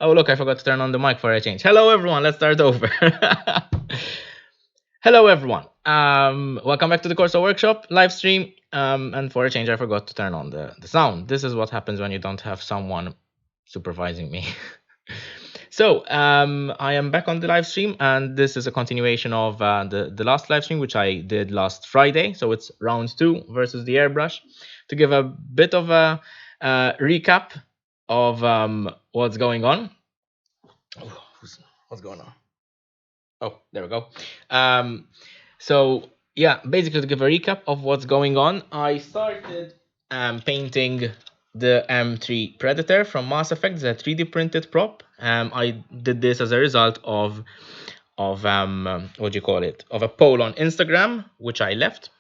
Oh, look, I forgot to turn on the mic for a change. Hello, everyone. Let's start over. Hello, everyone. Welcome back to the Corso workshop live stream. And for a change, I forgot to turn on the sound. This is what happens when you don't have someone supervising me. So, I am back on the live stream, and this is a continuation of the last live stream, which I did last Friday. So it's round 2 versus the airbrush. To give a bit of a recap of what's going on. Oh, what's going on? Oh, there we go. So yeah, basically to give a recap of what's going on, I started painting the M3 Predator from Mass Effect, the 3D printed prop. I did this as a result of what do you call it? Of a poll on Instagram, which I left.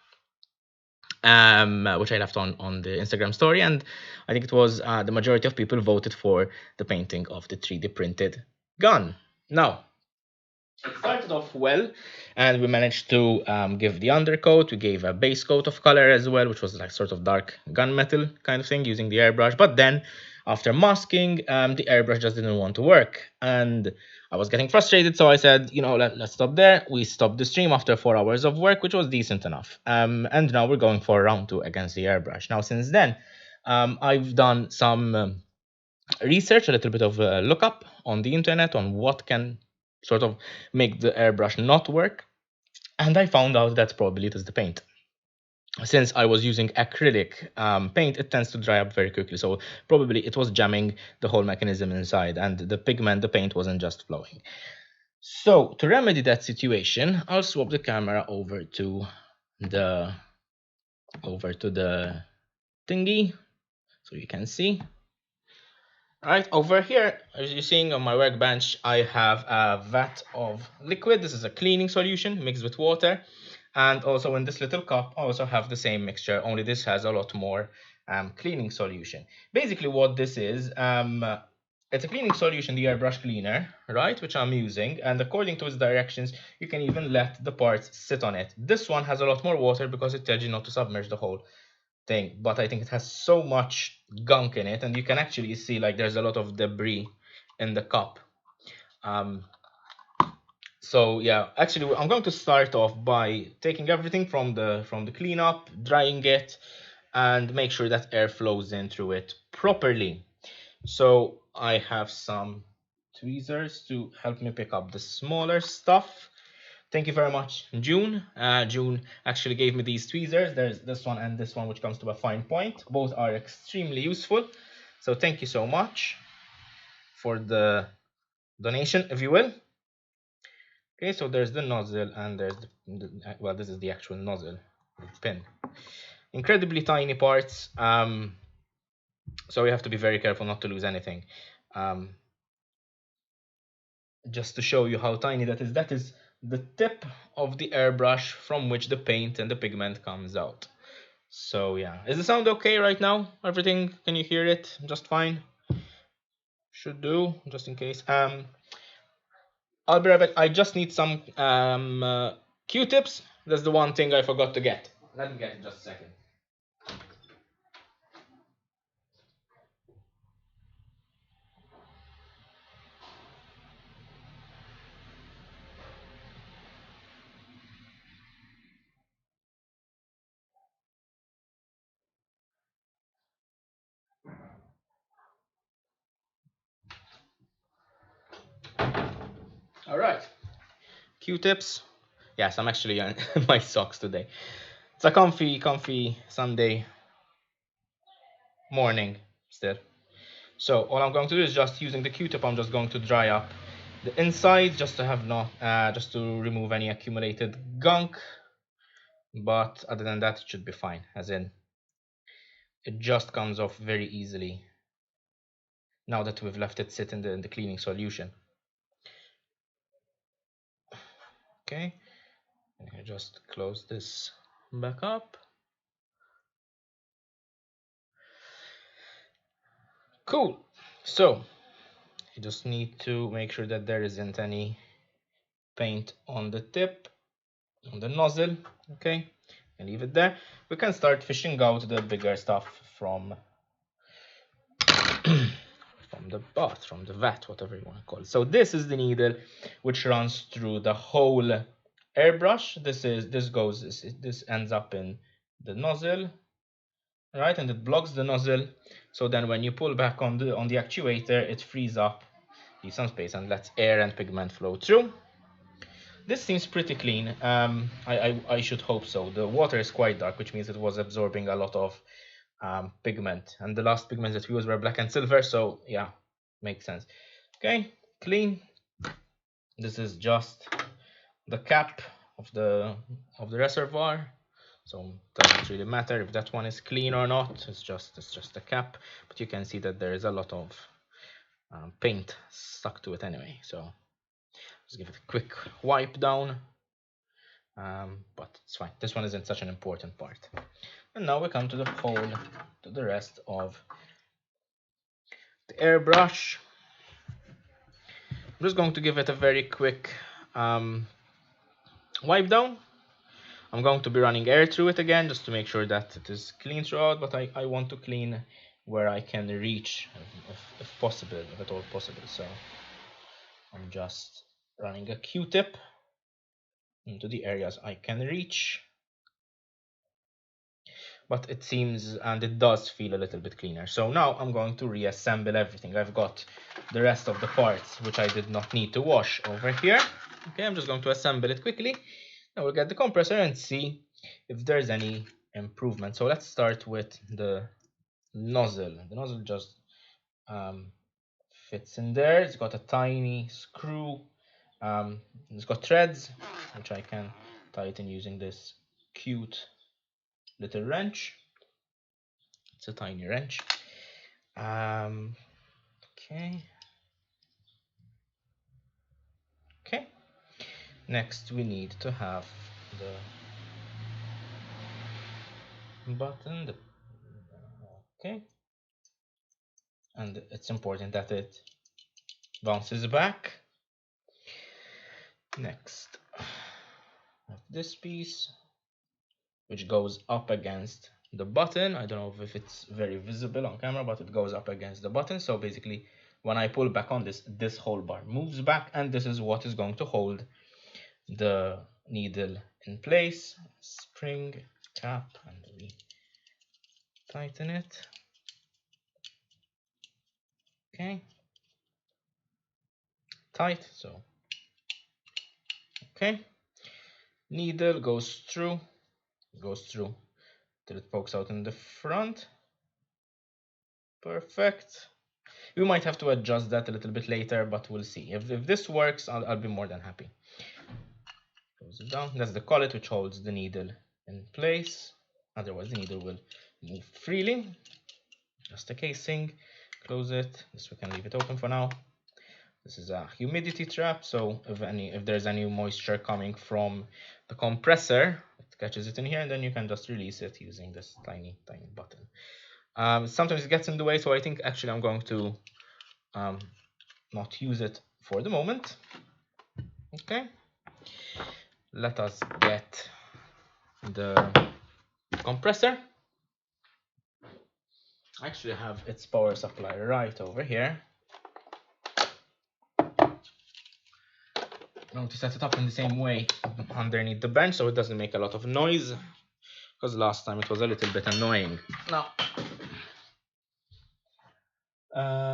Which I left on the Instagram story, and I think it was the majority of people voted for the painting of the 3D printed gun. Now, it started off well, and we managed to give the undercoat. We gave a base coat of color as well, which was like sort of dark gunmetal kind of thing using the airbrush. But then, after masking, the airbrush just didn't want to work, and I was getting frustrated. So I said, you know, let's stop there. We stopped the stream after 4 hours of work, which was decent enough. And now we're going for round 2 against the airbrush. Now, since then, I've done some research, a little bit of a lookup on the internet on what can sort of make the airbrush not work, and I found out that probably it is the paint. Since I was using acrylic paint, it tends to dry up very quickly, so probably it was jamming the whole mechanism inside, and the paint wasn't just flowing. So to remedy that situation, I'll swap the camera over to the thingy so you can see. Right, over here, as you're seeing on my workbench, I have a vat of liquid. This is a cleaning solution mixed with water. And also in this little cup, I also have the same mixture, only this has a lot more cleaning solution. Basically what this is, it's a cleaning solution, the airbrush cleaner, right, which I'm using. And according to its directions, you can even let the parts sit on it. This one has a lot more water because it tells you not to submerge the whole thing, but I think it has so much gunk in it, and you can actually see like there's a lot of debris in the cup. So yeah, actually I'm going to start off by taking everything from the cleanup, drying it, and make sure that air flows in through it properly. So I have some tweezers to help me pick up the smaller stuff. Thank you very much, June. June actually gave me these tweezers. There's this one and this one, which comes to a fine point. Both are extremely useful. So thank you so much for the donation, if you will. Okay, so there's the nozzle and there's well, this is the actual nozzle, the pin. Incredibly tiny parts. So we have to be very careful not to lose anything. Just to show you how tiny that is the tip of the airbrush from which the paint and the pigment comes out. So yeah, is the sound okay right now? Everything, can you hear it just fine? Should do, just in case. I'll be right back. I just need some Q-tips. That's the one thing I forgot to get. Let me get it just a second. All right, Q-tips. Yes, I'm actually on my socks today. It's a comfy Sunday morning still. So all I'm going to do is just using the Q-tip, I'm just going to dry up the inside just to have just to remove any accumulated gunk. But other than that, it should be fine. As in, it just comes off very easily now that we've left it sit in the cleaning solution. Okay, and I just close this back up. Cool. So you just need to make sure that there isn't any paint on the tip, on the nozzle. Okay, and leave it there. We can start fishing out the bigger stuff from the bath, from the vat, whatever you want to call it. So this is the needle which runs through the whole airbrush. This ends up in the nozzle, right, and it blocks the nozzle. So then when you pull back on the actuator, it frees up some space and lets air and pigment flow through. This seems pretty clean. I should hope so. The water is quite dark, which means it was absorbing a lot of pigment, and the last pigments that we used were black and silver, so yeah, makes sense. Okay, clean. This is just the cap of the reservoir, so it doesn't really matter if that one is clean or not. It's just a cap, but you can see that there is a lot of paint stuck to it anyway, so just give it a quick wipe down. But it's fine, this one isn't such an important part. And now we come to the rest of the airbrush. I'm just going to give it a very quick wipe down. I'm going to be running air through it again just to make sure that it is clean throughout, but I want to clean where I can reach, if possible, if at all possible. So I'm just running a Q-tip into the areas I can reach. But it seems, and it does feel a little bit cleaner. So now I'm going to reassemble everything. I've got the rest of the parts which I did not need to wash over here. Okay, I'm just going to assemble it quickly. Now we'll get the compressor and see if there's any improvement. So let's start with the nozzle. The nozzle just fits in there. It's got a tiny screw. It's got threads which I can tighten using this cute little wrench. It's a tiny wrench. Okay. Next we need to have the button. Okay. And it's important that it bounces back. Next, this piece, which goes up against the button. I don't know if it's very visible on camera, but it goes up against the button. So basically, when I pull back on this whole bar moves back, and this is what is going to hold the needle in place. Spring cap, and we tighten it. Okay, tight. So okay, needle goes through till it pokes out in the front. Perfect. We might have to adjust that a little bit later, but we'll see. If this works, I'll be more than happy. Close it down. That's the collet which holds the needle in place. Otherwise, the needle will move freely. Just a casing. Close it. This we can leave it open for now. This is a humidity trap, so if there's any moisture coming from the compressor, it catches it in here, and then you can just release it using this tiny button. Sometimes it gets in the way, so I think actually I'm going to not use it for the moment. Okay, let us get the compressor. I actually have its power supply right over here. I'm going to set it up in the same way underneath the bench so it doesn't make a lot of noise, because last time it was a little bit annoying. Now,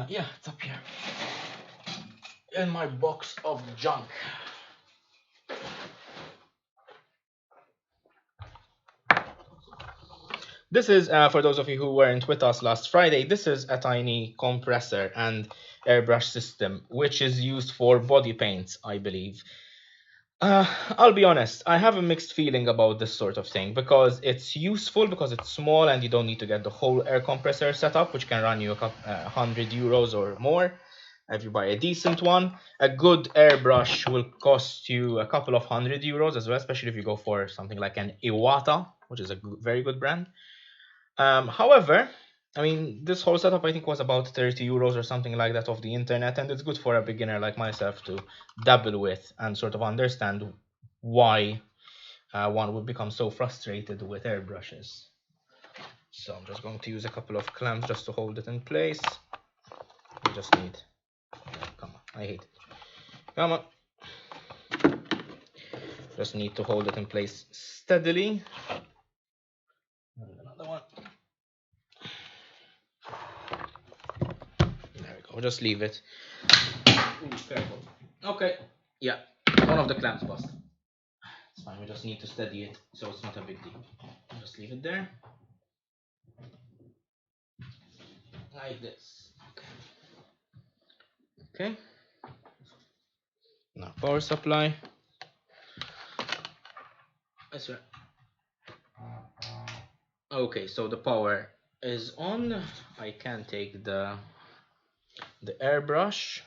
yeah, it's up here in my box of junk. This is, for those of you who weren't with us last Friday, this is a tiny compressor and airbrush system, which is used for body paints, I believe. I'll be honest, I have a mixed feeling about this sort of thing, because it's useful because it's small and you don't need to get the whole air compressor set up, which can run you €100 or more if you buy a decent one. A good airbrush will cost you a couple of €100 as well, especially if you go for something like an Iwata, which is a very good brand. However, I mean, this whole setup I think was about €30 or something like that off the internet, and it's good for a beginner like myself to dabble with and sort of understand why one would become so frustrated with airbrushes. So I'm just going to use a couple of clamps just to hold it in place. just need, come on, I hate it. Come on. Just need to hold it in place steadily. And another one. There we go. Just leave it. Ooh, careful. Okay. Yeah. One of the clamps busted. It's fine. We just need to steady it, so it's not a big deal. Just leave it there. Like this. Okay. Now power supply. That's right. Okay, so the power is on. I can take the airbrush.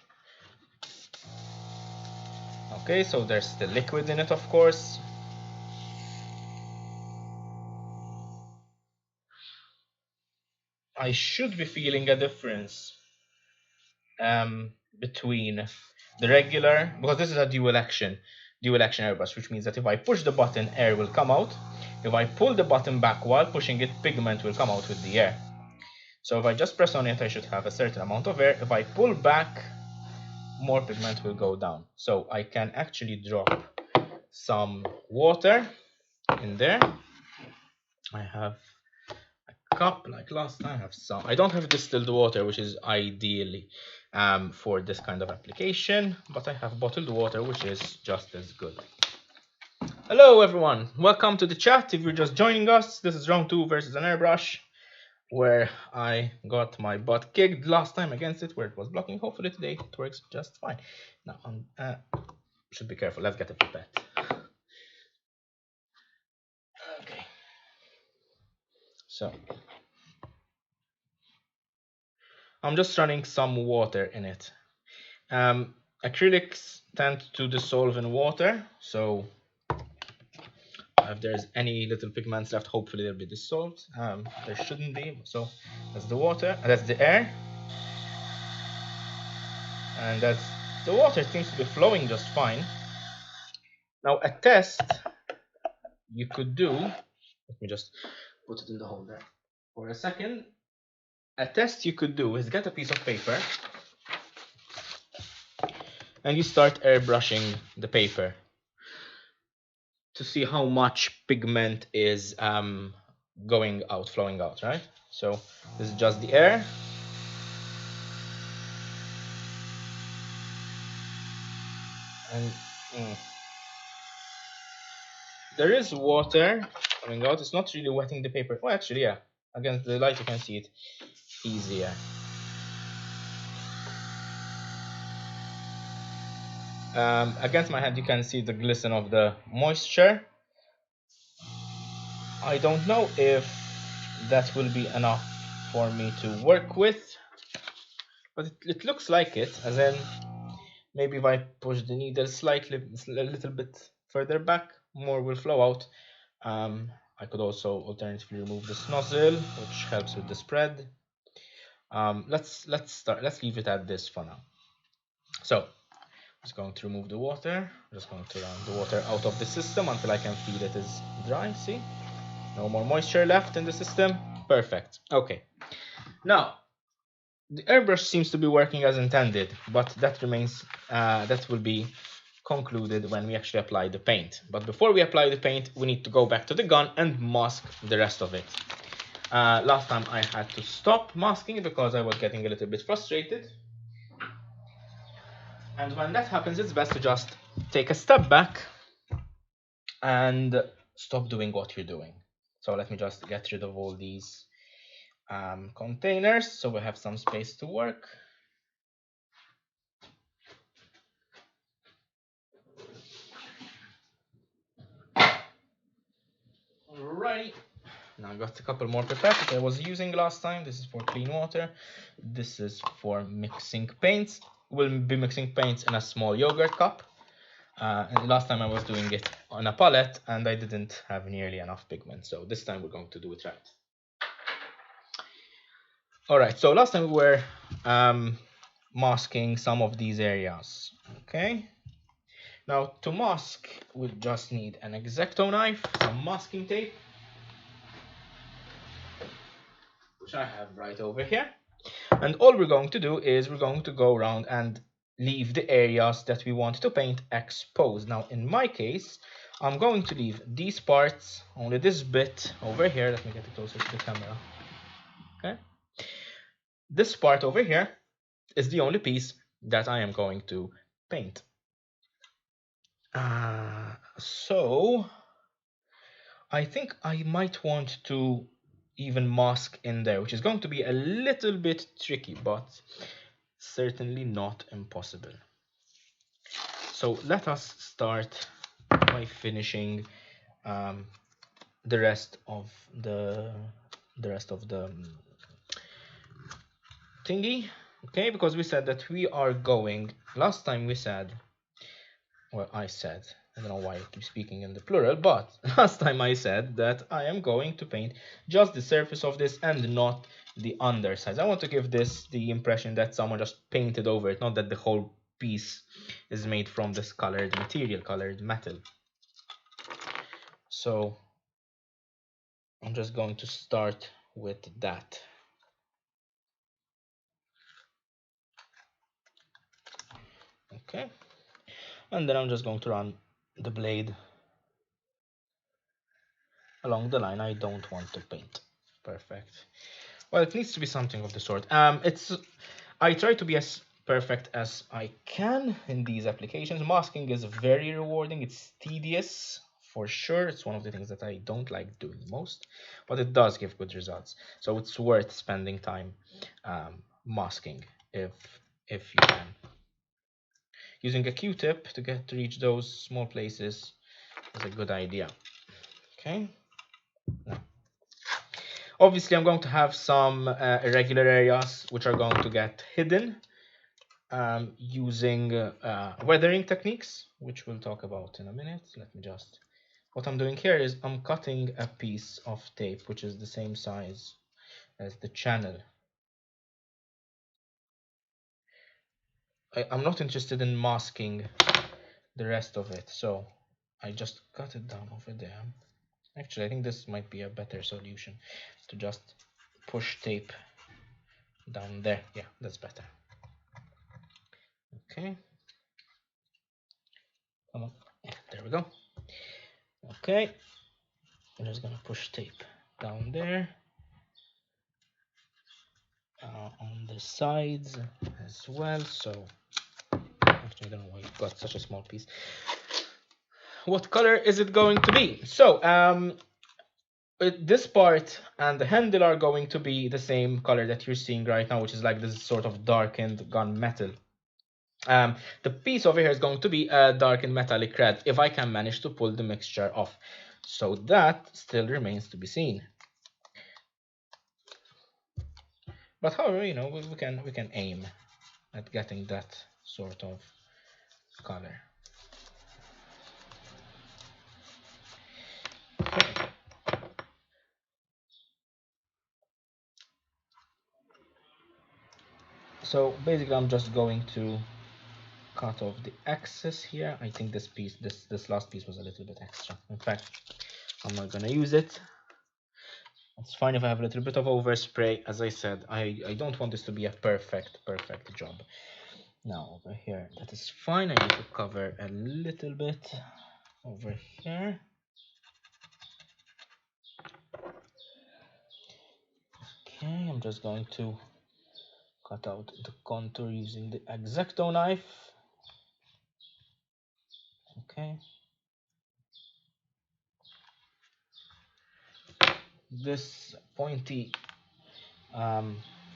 Okay, so there's still liquid in it, of course. I should be feeling a difference between the regular, because this is a dual action airbrush, which means that if I push the button, air will come out. If I pull the button back while pushing it, pigment will come out with the air. So if I just press on it, I should have a certain amount of air. If I pull back, more pigment will go down. So I can actually drop some water in there. I have a cup like last time. I have some. I don't have distilled water, which is ideally for this kind of application, but I have bottled water, which is just as good. Hello everyone, welcome to the chat. If you're just joining us, this is round 2 versus an airbrush, where I got my butt kicked last time against it, where it was blocking. Hopefully today it works just fine. Now should be careful. Let's get a pipette. Okay. So I'm just running some water in it. Acrylics tend to dissolve in water, so if there's any little pigments left, hopefully they'll be dissolved. There shouldn't be. So that's the water, that's the air, and that's the water. Seems to be flowing just fine. Now a test you could do, let me just put it in the holder for a second. A test you could do is get a piece of paper and you start airbrushing the paper to see how much pigment is going out, flowing out, right? So this is just the air. And there is water coming out. It's not really wetting the paper. Oh, actually, yeah. Against the light, you can see it easier. Against my hand, you can see the glisten of the moisture. I don't know if that will be enough for me to work with, but it looks like it. As in, maybe if I push the needle slightly, a little bit further back, more will flow out. I could also alternatively remove the nozzle, which helps with the spread. Let's leave it at this for now. So I'm just going to remove the water. I'm just going to run the water out of the system until I can feel it is dry. See, no more moisture left in the system. Perfect. Okay, now the airbrush seems to be working as intended, but that remains that will be concluded when we actually apply the paint. But before we apply the paint, we need to go back to the gun and mask the rest of it. Last time I had to stop masking because I was getting a little bit frustrated. And when that happens, it's best to just take a step back and stop doing what you're doing. So let me just get rid of all these containers so we have some space to work. Alrighty. Now I got a couple more pipettes that I was using last time. This is for clean water. This is for mixing paints. We'll be mixing paints in a small yogurt cup. And last time I was doing it on a palette and I didn't have nearly enough pigment. So this time we're going to do it right. Alright, so last time we were masking some of these areas. Okay. Now to mask, we just need an X-Acto knife, some masking tape, which I have right over here. And all we're going to do is we're going to go around and leave the areas that we want to paint exposed. Now, in my case, I'm going to leave these parts, only this bit over here. Let me get it closer to the camera. Okay. This part over here is the only piece that I am going to paint. So I think I might want to even mask in there, which is going to be a little bit tricky, but certainly not impossible. So let us start by finishing the rest of the thingy. Okay, because we said that we are going, last time we said, well, I said, I don't know why I keep speaking in the plural, but last time I said that I am going to paint just the surface of this and not the undersides. I want to give this the impression that someone just painted over it, not that the whole piece is made from this colored material, colored metal. So I'm just going to start with that. Okay, and then I'm just going to run the blade along the line I don't want to paint. Perfect. Well, it needs to be something of the sort. I try to be as perfect as I can in these applications. Masking is very rewarding. It's tedious for sure. It's one of the things that I don't like doing most, but it does give good results. So it's worth spending time masking if you can. Using a Q-tip to reach those small places is a good idea. Okay. Now, obviously, I'm going to have some irregular areas which are going to get hidden using weathering techniques, which we'll talk about in a minute. Let me just... What I'm doing here is I'm cutting a piece of tape which is the same size as the channel. I'm not interested in masking the rest of it, so I just cut it down over there. Actually, I think this might be a better solution, to just push tape down there. Yeah, that's better. Okay. Come on. Yeah, there we go. Okay. I'm just gonna push tape down there. On the sides as well. So actually, I don't know why I've got such a small piece. What color is it going to be? So this part and the handle are going to be the same color that you're seeing right now, which is like this sort of darkened gunmetal. The piece over here is going to be a darkened metallic red if I can manage to pull the mixture off. So that still remains to be seen. But however, you know, we can aim at getting that sort of color. Okay. So basically, I'm just going to cut off the excess here. I think this piece, this last piece was a little bit extra. In fact, I'm not gonna use it. It's fine if I have a little bit of overspray. As I said, I don't want this to be a perfect job. Now over here, that is fine. I need to cover a little bit over here. Okay, I'm just going to cut out the contour using the X-Acto knife. Okay. This pointy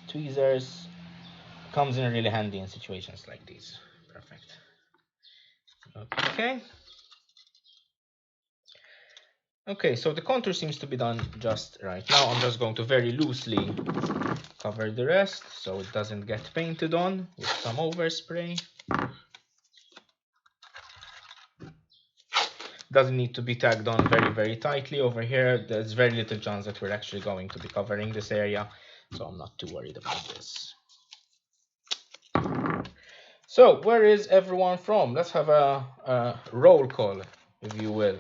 tweezers comes in really handy in situations like these. Perfect. Okay. Okay, so the contour seems to be done just right. Now I'm just going to very loosely cover the rest so it doesn't get painted on with some overspray. Doesn't need to be tagged on very tightly over here. There's very little chance that we're actually going to be covering this area, so I'm not too worried about this. So where is everyone from? Let's have a roll call, if you will.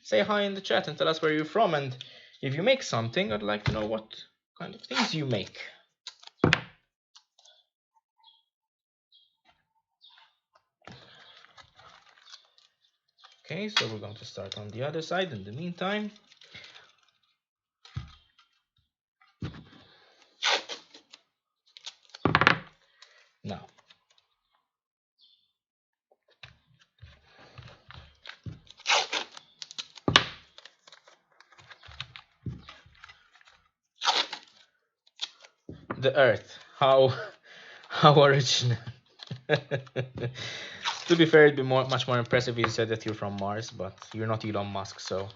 Say hi in the chat and tell us where you're from, and if you make something, I'd like to know what kind of things you make. Okay, so we're going to start on the other side in the meantime. Now, the Earth. How how original. To be fair, it'd be much more impressive if you said that you're from Mars, but you're not Elon Musk, so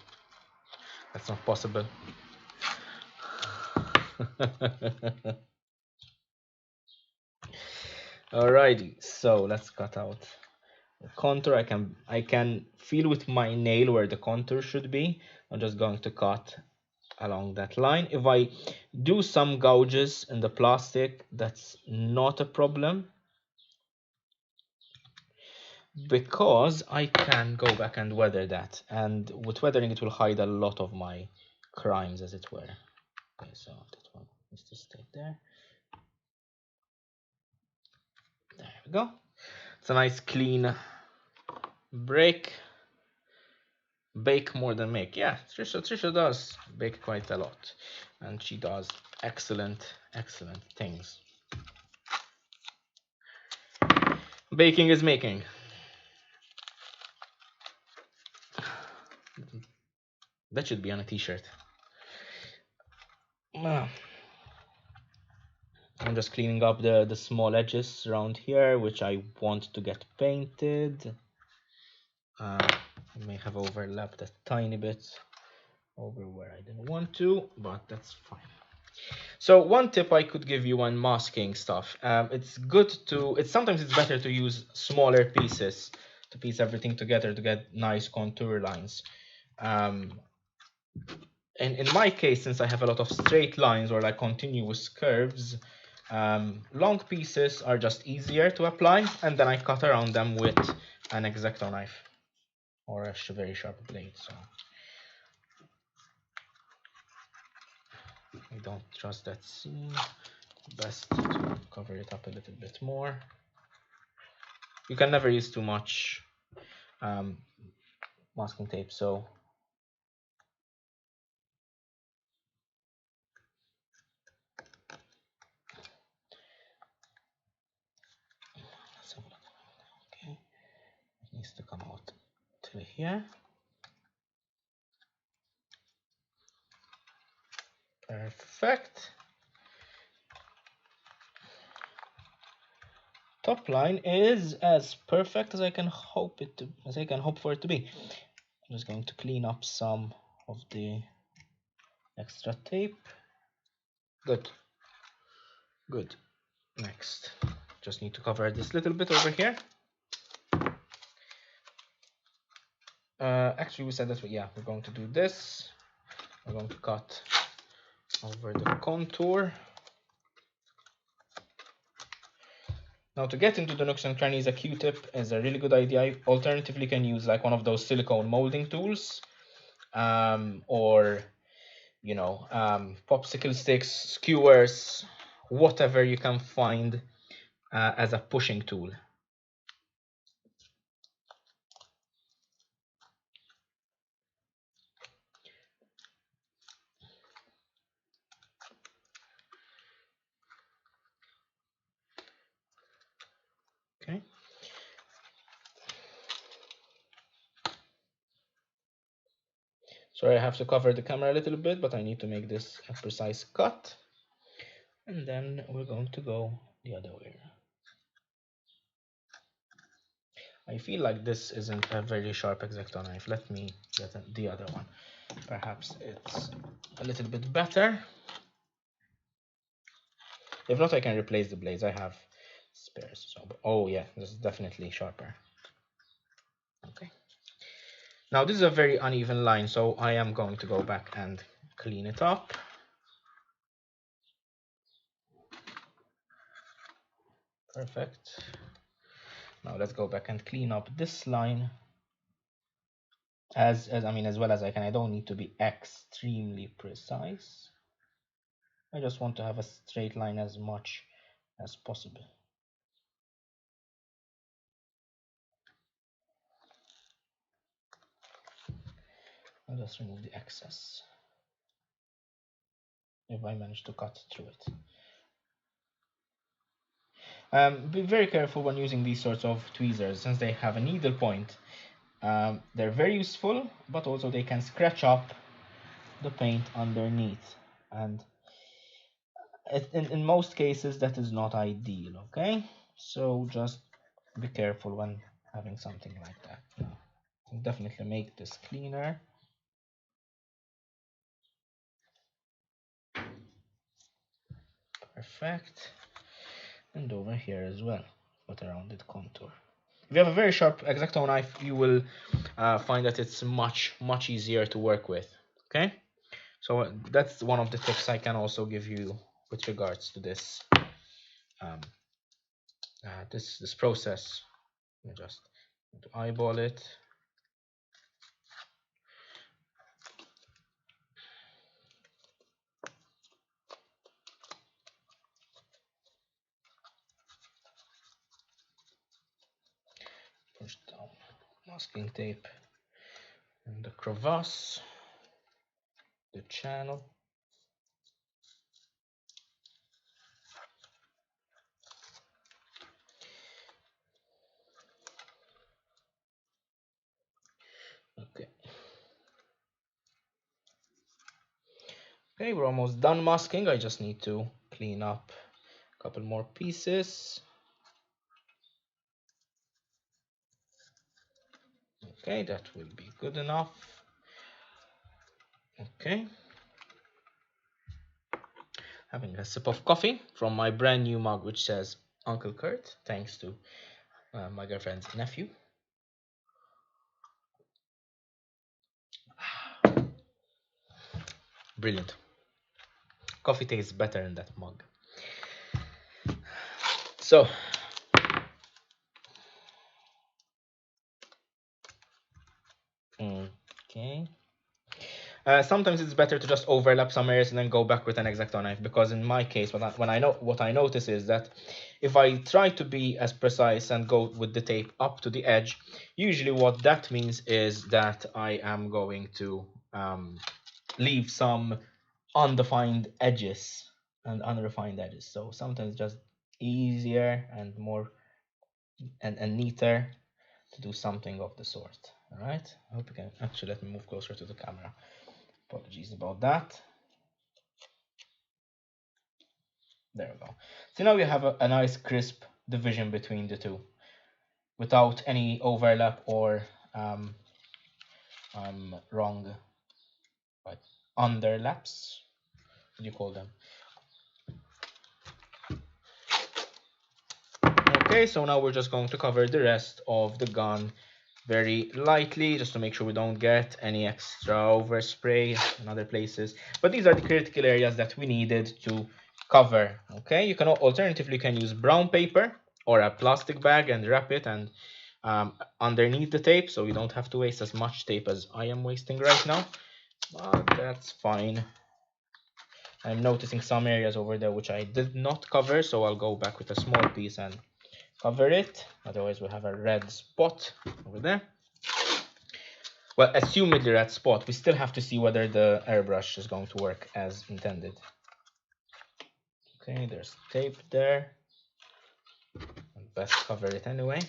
that's not possible. Alrighty, so let's cut out the contour. I can feel with my nail where the contour should be. I'm just going to cut along that line. If I do some gouges in the plastic, that's not a problem, because I can go back and weather that, and with weathering it will hide a lot of my crimes, as it were. Okay, so that one needs to stay there. There we go. It's a nice clean break. Bake more than make. Yeah, Trisha does bake quite a lot, and she does excellent things. Baking is making. That should be on a t-shirt. I'm just cleaning up the small edges around here, which I want to get painted. I may have overlapped a tiny bit over where I didn't want to, but that's fine. So one tip I could give you when masking stuff, sometimes it's better to use smaller pieces to piece everything together to get nice contour lines. And in my case, since I have a lot of straight lines or like continuous curves, long pieces are just easier to apply, and then I cut around them with an X-Acto knife or a very sharp blade. So I don't trust that seam. Best to cover it up a little bit more. You can never use too much masking tape, so okay, it needs to come out to here. Perfect. Top line is as perfect as I can hope for it to be. I'm just going to clean up some of the extra tape. Good. Next, just need to cover this little bit over here. Actually, we said that we're going to do this. We're going to cut over the contour. Now, to get into the nooks and crannies, a Q-tip is a really good idea. Alternatively, you can use like one of those silicone molding tools, or popsicle sticks, skewers, whatever you can find as a pushing tool. Okay. Sorry, I have to cover the camera a little bit, but I need to make this a precise cut. And then we're going to go the other way. I feel like this isn't a very sharp X-Acto knife. Let me get the other one. Perhaps it's a little bit better. If not, I can replace the blades. I have spares. So, oh yeah, this is definitely sharper. Okay. Now this is a very uneven line, so I am going to go back and clean it up. Perfect. Now let's go back and clean up this line as well as I can. I don't need to be extremely precise. I just want to have a straight line as much as possible. I'll just remove the excess if I manage to cut through it. Be very careful when using these sorts of tweezers, since they have a needle point. They're very useful, but also they can scratch up the paint underneath, and in most cases that is not ideal. Okay, so just be careful when having something like that. Now, definitely make this cleaner. Perfect. And over here as well, but a rounded contour. If you have a very sharp X-Acto knife, you will find that it's much easier to work with. Okay, so that's one of the tips I can also give you with regards to this this process. Let me just eyeball it. Push down masking tape and the crevasse, the channel. Okay. Okay, we're almost done masking. I just need to clean up a couple more pieces. Okay, that will be good enough. Okay. Having a sip of coffee from my brand new mug, which says Uncle Kurt, thanks to my girlfriend's nephew. Brilliant. Coffee tastes better in that mug. So, okay. Sometimes it's better to just overlap some areas and then go back with an X-Acto knife, because in my case, what I notice is that if I try to be as precise and go with the tape up to the edge, usually what that means is that I am going to leave some undefined edges and unrefined edges. So sometimes just easier and more and neater to do something of the sort. All right, I hope you can actually let me move closer to the camera. Apologies about that. There we go. So now we have a nice crisp division between the two without any overlap or wrong underlaps. What do you call them? Okay, so now we're just going to cover the rest of the gun very lightly, just to make sure we don't get any extra overspray in other places. But these are the critical areas that we needed to cover. Okay, you can alternatively use brown paper or a plastic bag and wrap it and underneath the tape, so you don't have to waste as much tape as I am wasting right now. But that's fine. I'm noticing some areas over there which I did not cover, so I'll go back with a small piece and cover it. Otherwise we'll have a red spot over there. Well, assumedly red spot. We still have to see whether the airbrush is going to work as intended. Okay, there's tape there. Best cover it anyway.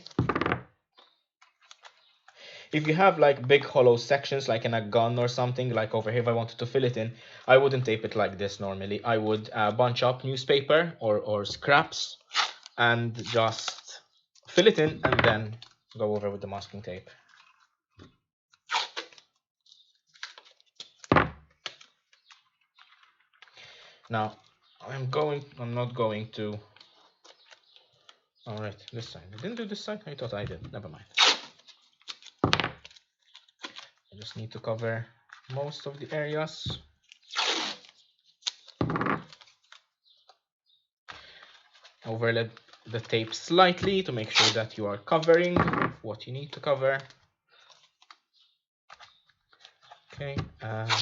If you have like big hollow sections like in a gun or something, like over here if I wanted to fill it in, I wouldn't tape it like this normally. I would bunch up newspaper or scraps and just fill it in and then go over with the masking tape. Now I'm not going to. All right, this side. I didn't do this side. I thought I did. Never mind. I just need to cover most of the areas. Overlap the tape slightly to make sure that you are covering what you need to cover. Okay, and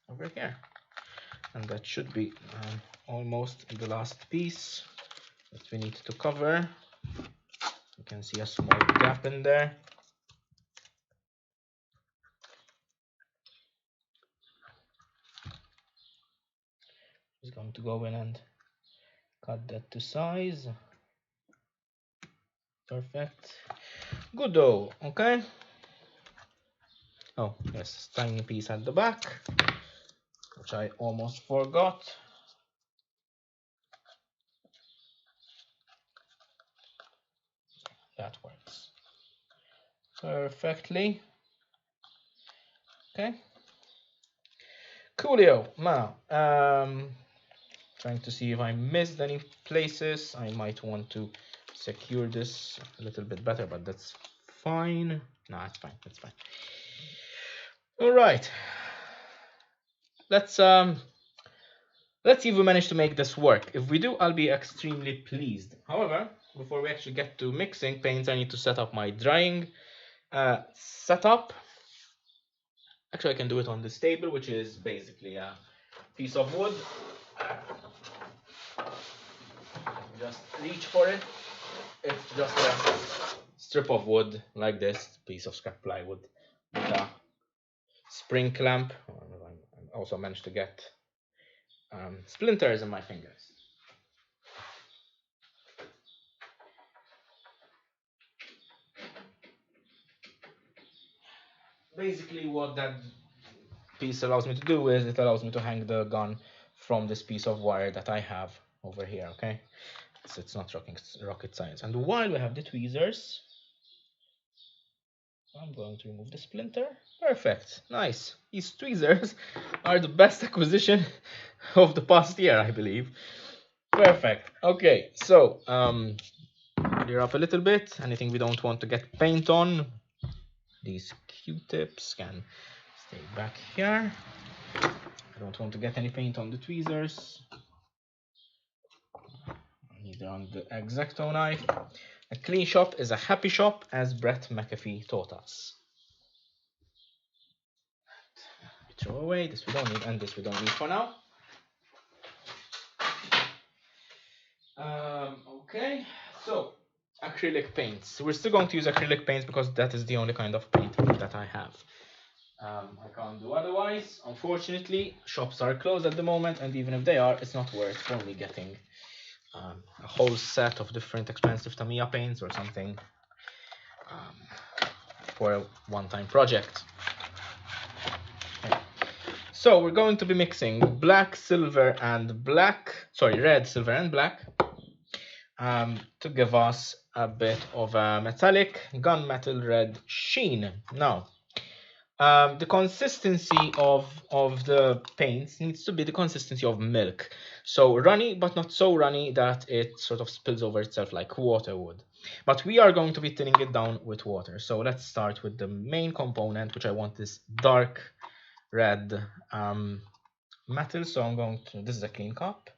over here. And that should be almost the last piece that we need to cover. You can see a small gap in there. Just going to go in and cut that to size. Perfect. Good though, okay? Oh, yes, tiny piece at the back, which I almost forgot. That works perfectly. Okay. Coolio. Now, trying to see if I missed any places. I might want to secure this a little bit better, but that's fine. No, it's fine. That's fine. All right. Let's see if we manage to make this work. If we do, I'll be extremely pleased. However, before we actually get to mixing paints, I need to set up my drying setup. Actually, I can do it on this table, which is basically a piece of wood. Just reach for it. It's just a strip of wood like this, piece of scrap plywood with a spring clamp. I also managed to get splinters in my fingers. Basically, what that piece allows me to do is it allows me to hang the gun from this piece of wire that I have over here. Okay, so it's not rocket science. And while we have the tweezers, I'm going to remove the splinter. Perfect, nice. These tweezers are the best acquisition of the past year, I believe. Perfect. Okay, so clear up a little bit. Anything we don't want to get paint on, these Q-tips can stay back here. I don't want to get any paint on the tweezers, neither on the X-Acto knife. A clean shop is a happy shop, as Brett McAfee taught us. We throw away this we don't need, and this we don't need for now. Okay, so acrylic paints. We're still going to use acrylic paints because that is the only kind of paint that I have. I can't do otherwise. Unfortunately, shops are closed at the moment, and even if they are, it's not worth for me getting a whole set of different expensive Tamiya paints or something for a one-time project. Okay. So we're going to be mixing red, silver, and black to give us a bit of a metallic gunmetal red sheen. Now, the consistency of the paints needs to be the consistency of milk. So runny, but not so runny that it sort of spills over itself like water would. But we are going to be thinning it down with water. So let's start with the main component, which I want this dark red metal. So I'm going to, this is a clean cup.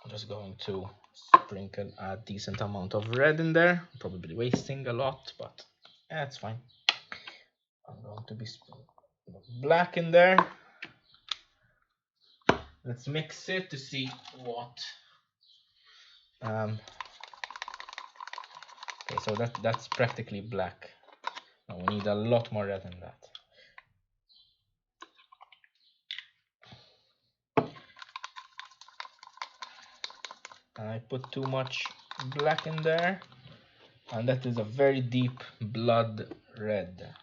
I'm just going to sprinkle a decent amount of red in there. I'm probably wasting a lot, but that's fine. I'm going to be black in there. Let's mix it to see what. Okay, so that's practically black. Now we need a lot more red than that. And I put too much black in there, and that is a very deep blood red.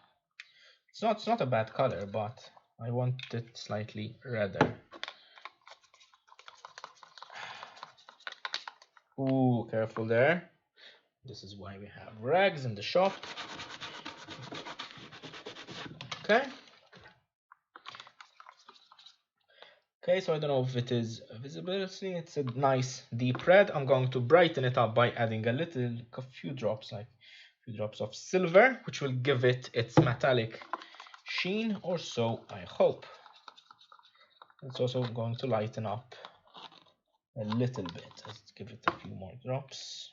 It's not a bad color, but I want it slightly redder. Ooh, careful there. This is why we have rags in the shop. Okay. Okay, so I don't know if it is visible. See, it's a nice deep red. I'm going to brighten it up by adding a few drops of silver, which will give it its metallic sheen, or so I hope. It's also going to lighten up a little bit. Let's give it a few more drops.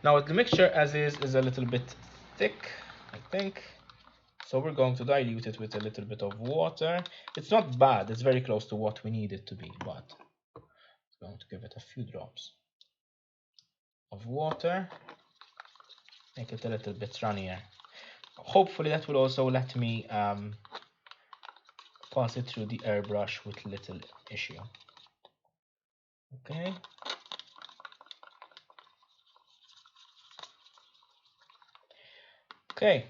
Now the mixture as is a little bit thick, I think. So we're going to dilute it with a little bit of water. It's not bad, it's very close to what we need it to be, but I'm going to give it a few drops of water, make it a little bit runnier. Hopefully that will also let me pass it through the airbrush with little issue. Okay. Okay,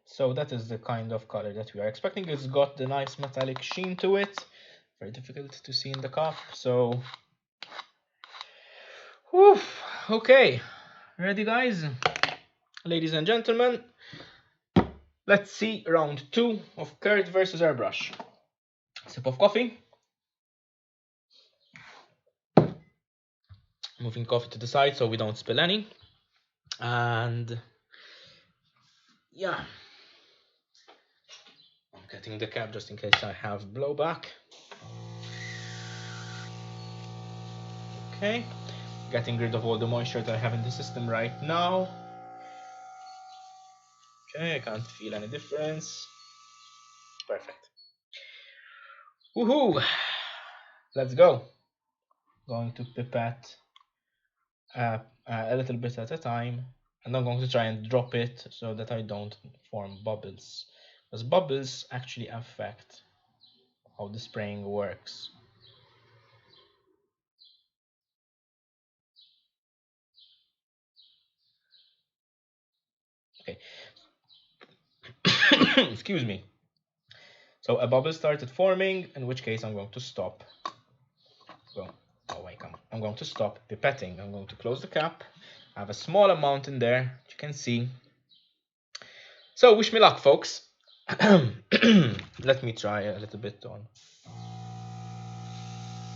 so that is the kind of color that we are expecting. It's got the nice metallic sheen to it. Very difficult to see in the cup, so whew. Okay, ready guys? Ladies and gentlemen, let's see round 2 of curd versus airbrush. Sip of coffee. Moving coffee to the side so we don't spill any. And yeah, I'm getting the cap just in case I have blowback. Okay, getting rid of all the moisture that I have in the system right now. Okay, I can't feel any difference. Perfect. Woohoo! Let's go. Going to pipette a little bit at a time, and I'm going to try and drop it so that I don't form bubbles, because bubbles actually affect how the spraying works. Okay. Excuse me. So a bubble started forming, in which case I'm going to stop. I'm going to stop pipetting. I'm going to close the cap. I have a small amount in there, you can see. So wish me luck, folks. Let me try a little bit on.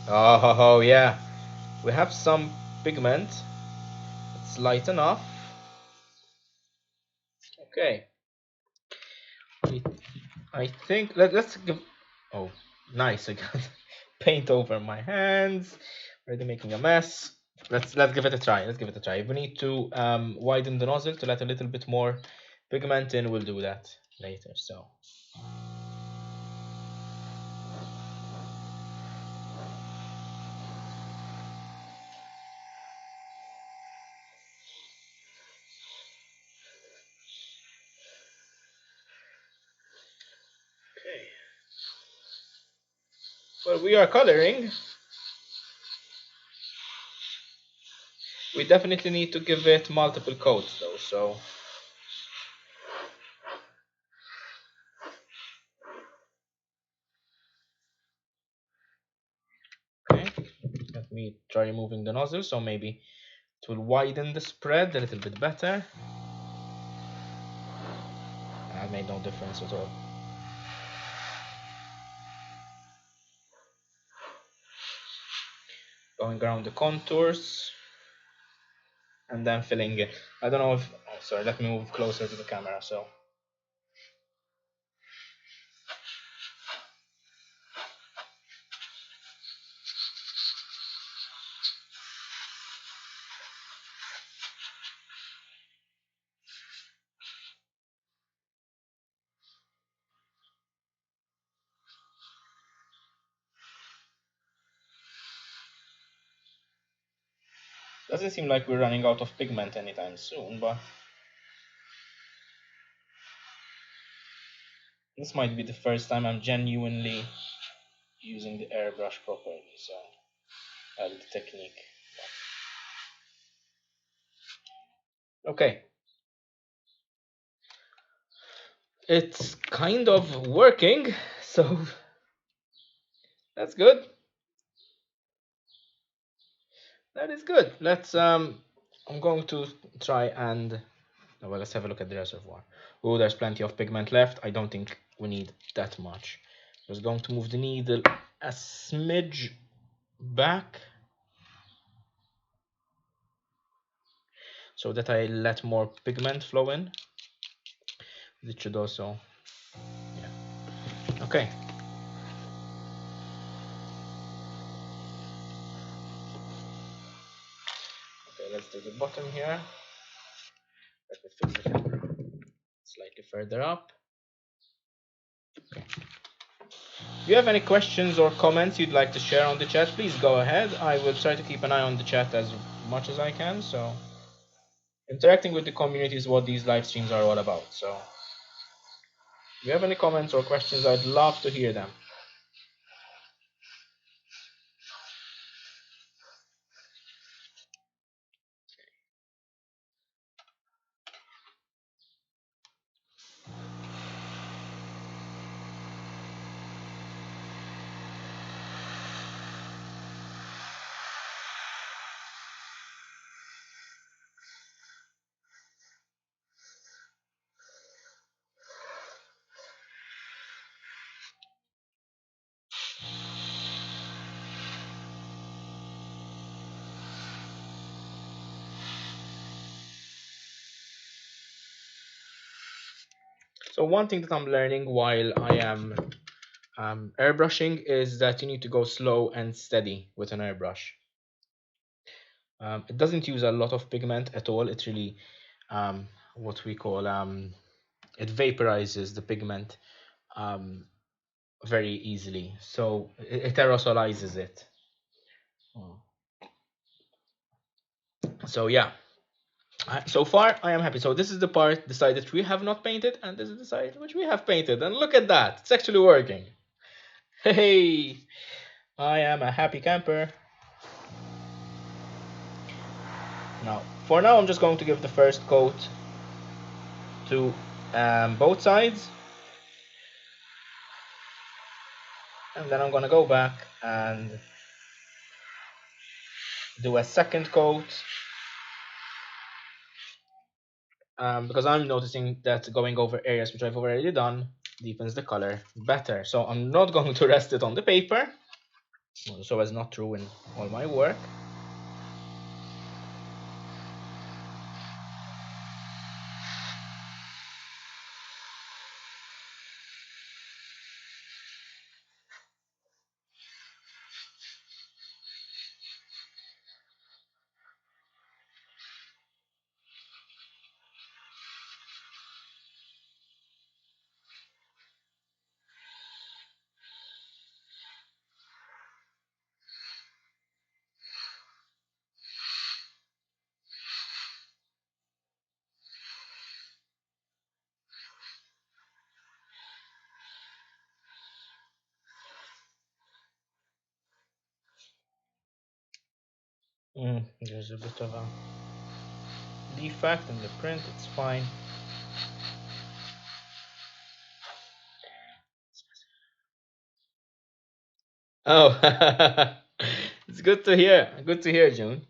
Oh yeah, we have some pigment. It's light enough. Okay. I think let's give. Oh, nice! I got paint over my hands. Already making a mess. Let's give it a try. Let's give it a try. If we need to widen the nozzle to let a little bit more pigment in, we'll do that later. So. Okay. Well, we are coloring. We definitely need to give it multiple coats though, so. Okay, let me try removing the nozzle, so maybe it will widen the spread a little bit better. That made no difference at all. Going around the contours and then filling it. I don't know if, oh, sorry, let me move closer to the camera. So doesn't seem like we're running out of pigment anytime soon, but this might be the first time I'm genuinely using the airbrush properly, so the technique. Okay, it's kind of working, so that's good. That is good. Let's I'm going to try and well, let's have a look at the reservoir. Oh, there's plenty of pigment left. I don't think we need that much. Just going to move the needle a smidge back so that I let more pigment flow in. It should also, yeah. Okay. Okay, let's do the bottom here. Let me fix the camera slightly further up. If you have any questions or comments you'd like to share on the chat, please go ahead. I will try to keep an eye on the chat as much as I can. So interacting with the community is what these live streams are all about. So if you have any comments or questions, I'd love to hear them. So one thing that I'm learning while I am airbrushing is that you need to go slow and steady with an airbrush. It doesn't use a lot of pigment at all. It really what we call it vaporizes the pigment um, very easily. So it aerosolizes it. So yeah, so far I am happy. So this is the part, the side that we have not painted, and this is the side which we have painted. And look at that, it's actually working. Hey, I am a happy camper. Now, for now, I'm just going to give the first coat to both sides, and then I'm gonna go back and do a second coat, because I'm noticing that going over areas which I've already done deepens the color better. So I'm not going to rest it on the paper so as not to ruin all my work. There's a bit of a defect in the print, it's fine. Oh, it's good to hear, June.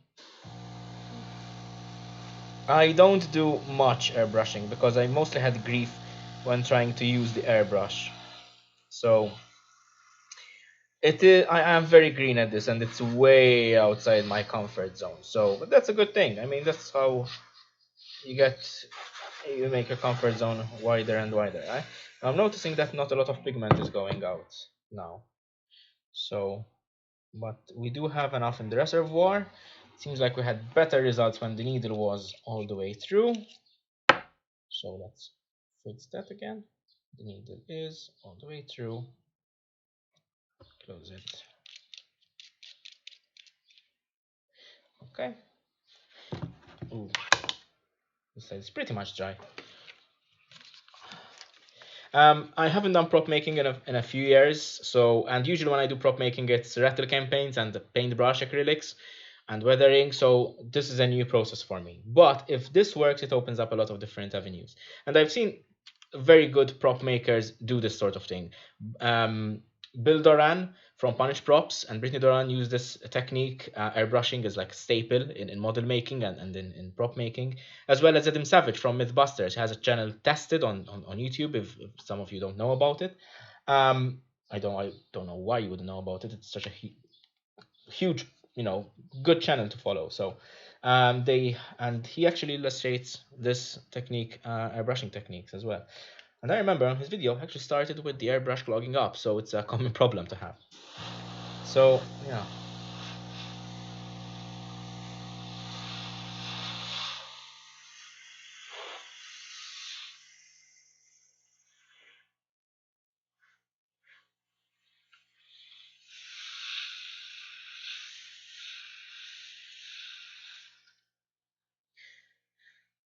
I don't do much airbrushing because I mostly had grief when trying to use the airbrush. So it is, I am very green at this, and it's way outside my comfort zone. So, but that's a good thing. I mean, that's how you get, you make your comfort zone wider and wider. Right? I'm noticing that not a lot of pigment is going out now. So, but we do have enough in the reservoir. Seems like we had better results when the needle was all the way through. So let's fix that again. The needle is all the way through. Close it. Okay. Ooh, this side is pretty much dry. I haven't done prop making in a few years. So, and usually when I do prop making, it's rattle campaigns and the paintbrush acrylics and weathering. So this is a new process for me. But if this works, it opens up a lot of different avenues. And I've seen very good prop makers do this sort of thing. Bill Doran from Punish Props and Brittany Doran use this technique. Airbrushing is like a staple in model making and in prop making, as well as Adam Savage from Mythbusters. He has a channel tested on YouTube. If some of you don't know about it, I don't know why you wouldn't know about it. It's such a huge, good channel to follow. So he actually illustrates this technique, airbrushing techniques as well. And I remember his video actually started with the airbrush clogging up, so it's a common problem to have. So yeah.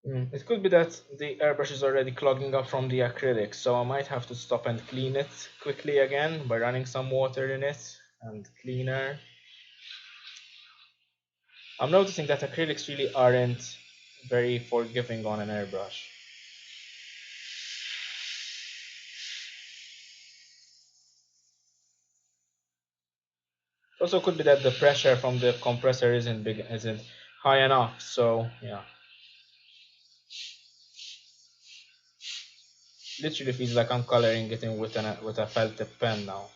It could be that the airbrush is already clogging up from the acrylic, so I might have to stop and clean it quickly again by running some water in it and cleaner. I'm noticing that acrylics really aren't very forgiving on an airbrush. Also could be that the pressure from the compressor isn't high enough, so yeah. Literally feels like I'm coloring it in with a felt tip pen now.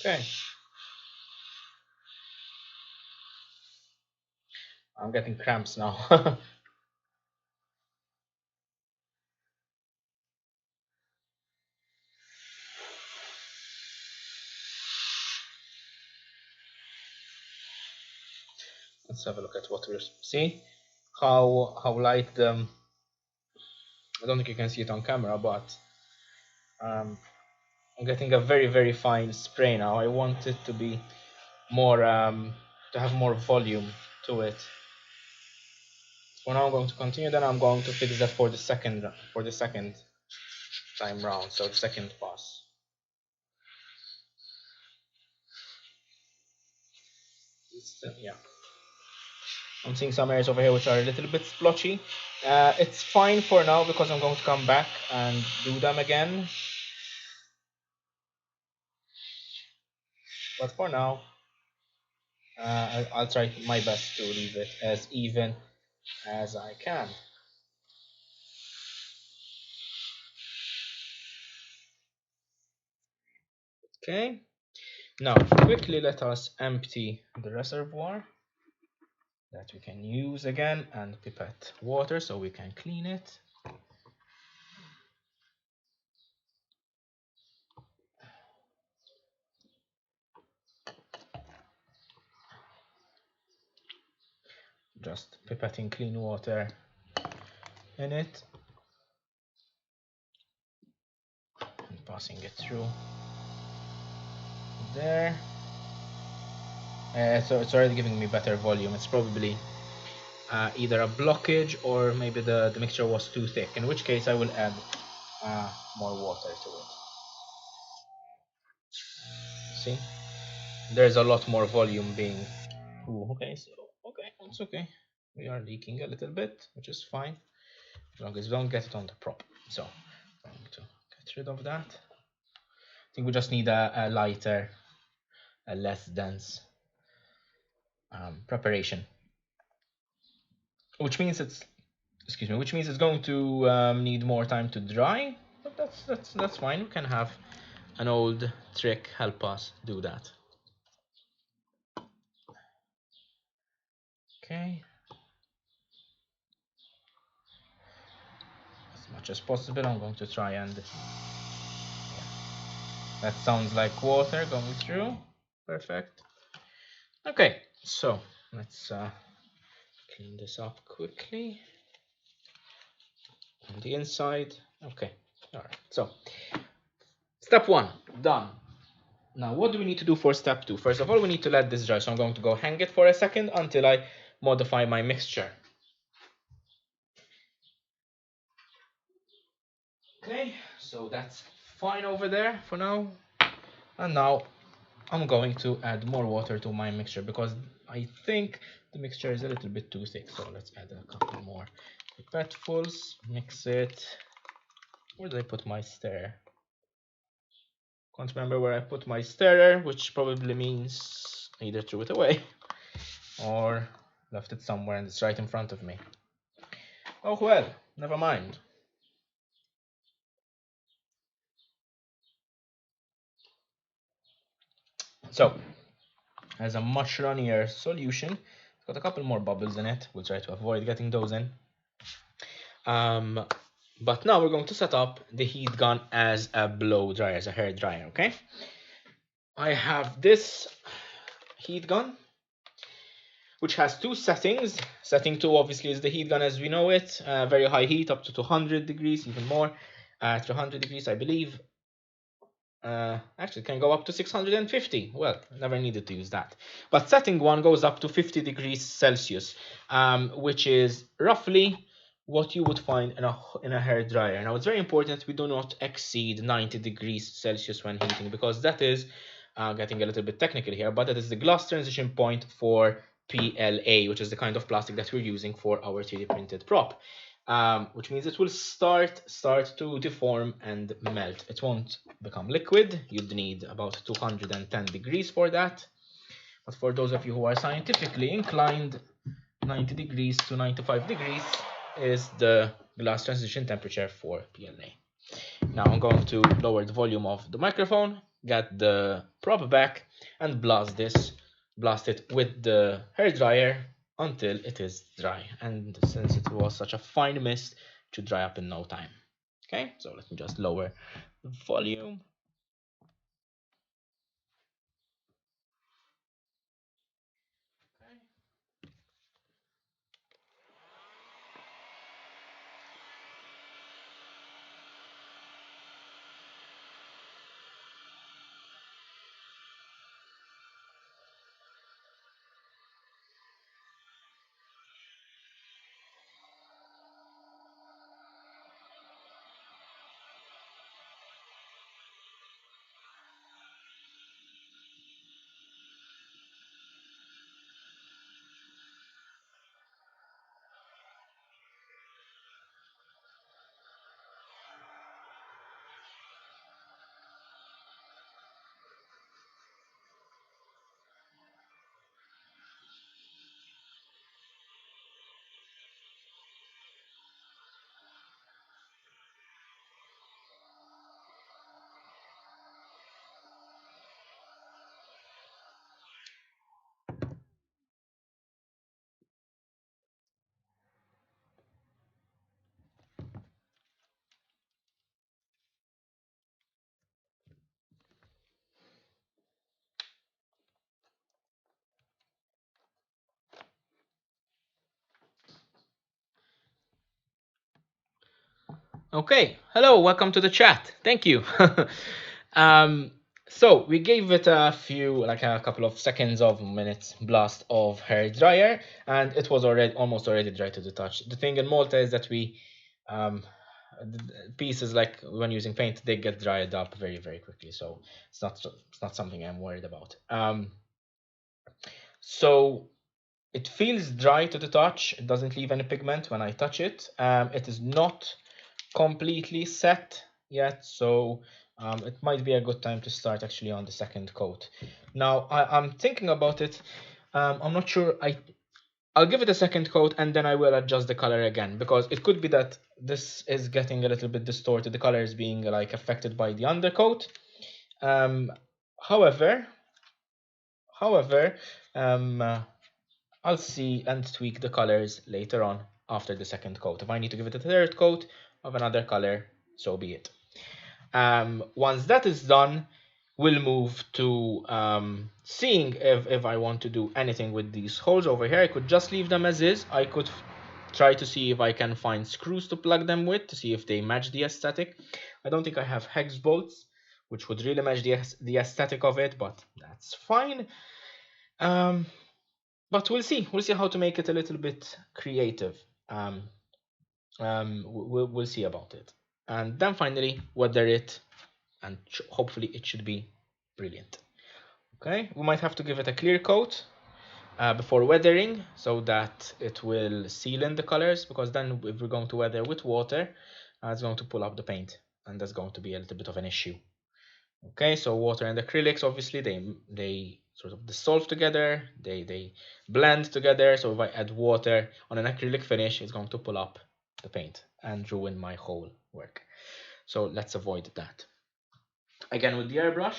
Okay, I'm getting cramps now. Let's have a look at what we're see how light the I don't think you can see it on camera, but um, I'm getting a very fine spray now. I want it to be more to have more volume to it. For now I'm going to continue, then I'm going to fix that for the second time round, so the second pass. Yeah, I'm seeing some areas over here which are a little bit splotchy. It's fine for now because I'm going to come back and do them again, but for now I'll try my best to leave it as even as I can. Okay, now quickly let us empty the reservoir that we can use again and pipette water so we can clean it. Just pipetting clean water in it and passing it through there. So it's already giving me better volume. It's probably either a blockage or maybe the mixture was too thick, in which case I will add more water to it. See, there's a lot more volume being. Ooh, okay, so okay, it's okay. We are leaking a little bit, which is fine as long as we don't get it on the prop. So I'm going to get rid of that. I think we just need a lighter, a less dense preparation, which means it's which means it's going to need more time to dry, but that's fine. We can have an old trick help us do that. Okay, as much as possible I'm going to try and that sounds like water going through. Perfect. Okay, so let's clean this up quickly on the inside. Okay, all right, so step one done. Now what do we need to do for step two? First of all, we need to let this dry, so I'm going to go hang it for a second until I modify my mixture. Okay, so that's fine over there for now. And now I'm going to add more water to my mixture because I think the mixture is a little bit too thick. So let's add a couple more pipettefuls, mix it. Where did I put my stir? Can't remember where I put my stirrer, which probably means I either threw it away or left it somewhere and it's right in front of me. Oh well, never mind. So, as a much runnier solution, it's got a couple more bubbles in it. We'll try to avoid getting those in. But now we're going to set up the heat gun as a blow dryer, as a hair dryer, okay? I have this heat gun, which has two settings. Setting 2 obviously is the heat gun as we know it, very high heat, up to 200 degrees, even more, 300 degrees I believe. Actually, it can go up to 650. Well, never needed to use that. But setting 1 goes up to 50 degrees Celsius, which is roughly what you would find in a hair dryer. Now, it's very important we do not exceed 90 degrees Celsius when heating, because that is, getting a little bit technical here, but that is the glass transition point for PLA, which is the kind of plastic that we're using for our 3D printed prop. Which means it will start to deform and melt. It won't become liquid. You'd need about 210 degrees for that. But for those of you who are scientifically inclined, 90 degrees to 95 degrees is the glass transition temperature for PLA. Now I'm going to lower the volume of the microphone, get the prop back, and blast it with the hair dryer until it is dry. And since it was such a fine mist, it should dry up in no time. Okay, so let me just lower the volume. Okay, hello, welcome to the chat. Thank you. So we gave it a few, like a couple of seconds of minutes blast of hair dryer, and it was almost already dry to the touch. The thing in Malta is that pieces, like when using paint, they get dried up very, very quickly. So it's not something I'm worried about. So it feels dry to the touch. It doesn't leave any pigment when I touch it. It is not completely set yet, so it might be a good time to start actually on the second coat. Now I'm thinking about it. I'm not sure. I'll give it a second coat and then I will adjust the color again, because it could be that this is getting a little bit distorted. The color is being like affected by the undercoat. However, I'll see and tweak the colors later on after the second coat. If I need to give it a third coat of another color, so be it. Once that is done, we'll move to seeing if I want to do anything with these holes over here. I could just leave them as is. I could try to see if I can find screws to plug them with to see if they match the aesthetic. I don't think I have hex bolts, which would really match the aesthetic of it, but that's fine. But we'll see how to make it a little bit creative. We'll see about it, and then finally weather it, and hopefully it should be brilliant. Okay, we might have to give it a clear coat before weathering so that it will seal in the colors, because then if we're going to weather with water, it's going to pull up the paint, and that's going to be a little bit of an issue. Okay, so water and acrylics, obviously they sort of dissolve together, they blend together. So if I add water on an acrylic finish, it's going to pull up the paint and ruin my whole work. So let's avoid that. Again, with the airbrush,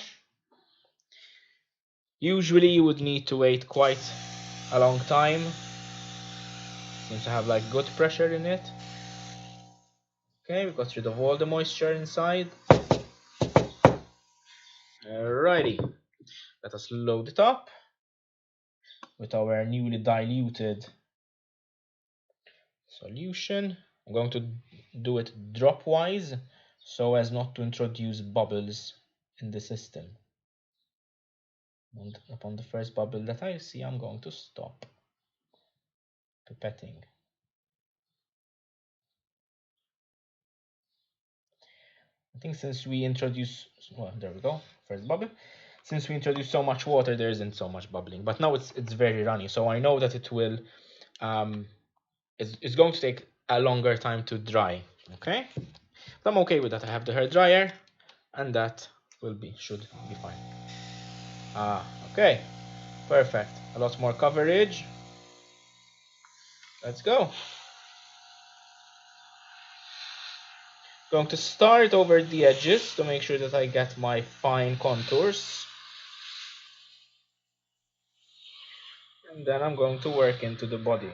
usually you would need to wait quite a long time. Seems to have like good pressure in it. Okay, we got rid of all the moisture inside. Alrighty, let us load it up with our newly diluted solution. I'm going to do it drop-wise so as not to introduce bubbles in the system. And upon the first bubble that I see, I'm going to stop pipetting. I think since we introduce, well, there we go, first bubble. Since we introduce so much water, there isn't so much bubbling. But now it's very runny, so I know that it will, it's going to take a longer time to dry. Okay, but I'm okay with that. I have the hair dryer, and that should be fine. Okay, perfect. A lot more coverage. Let's go. Going to start over the edges to make sure that I get my fine contours. And then I'm going to work into the body.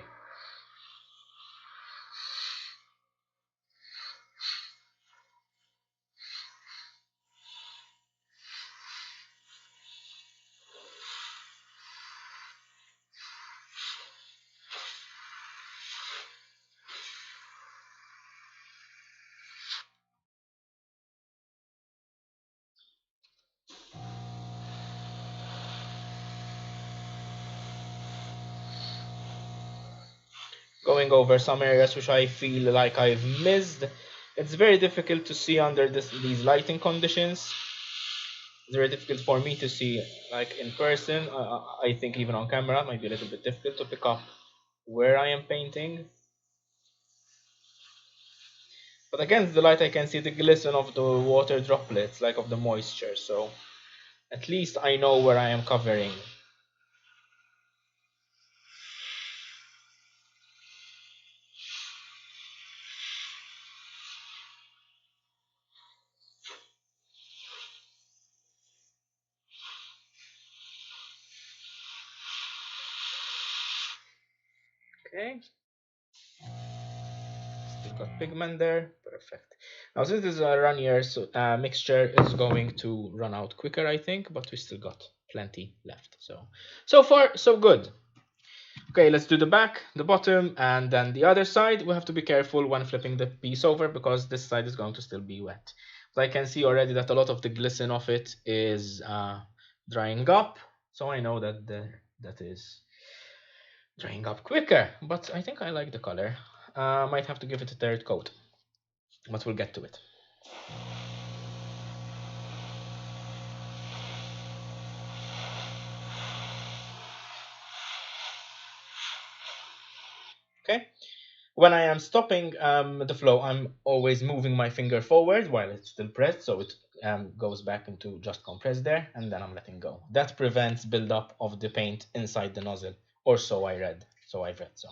Going over some areas which I feel like I've missed. It's very difficult to see under these lighting conditions. It's very difficult for me to see like in person. I think even on camera it might be a little bit difficult to pick up where I am painting. But against the light I can see the glisten of the water droplets, like of the moisture, so at least I know where I am covering. Okay. Still got pigment there. Perfect. Now since this is a runnier mixture is going to run out quicker, I think, but we still got plenty left. So far so good. Okay, let's do the back, the bottom, and then the other side. We have to be careful when flipping the piece over because this side is going to still be wet. But I can see already that a lot of the glisten of it is drying up, so I know that that is drying up quicker. But I think I like the color. Might have to give it a third coat, but we'll get to it. Okay. When I am stopping the flow, I'm always moving my finger forward while it's still pressed, so it goes back into just compressed there, and then I'm letting go. That prevents buildup of the paint inside the nozzle, or so I read. So I've read. So.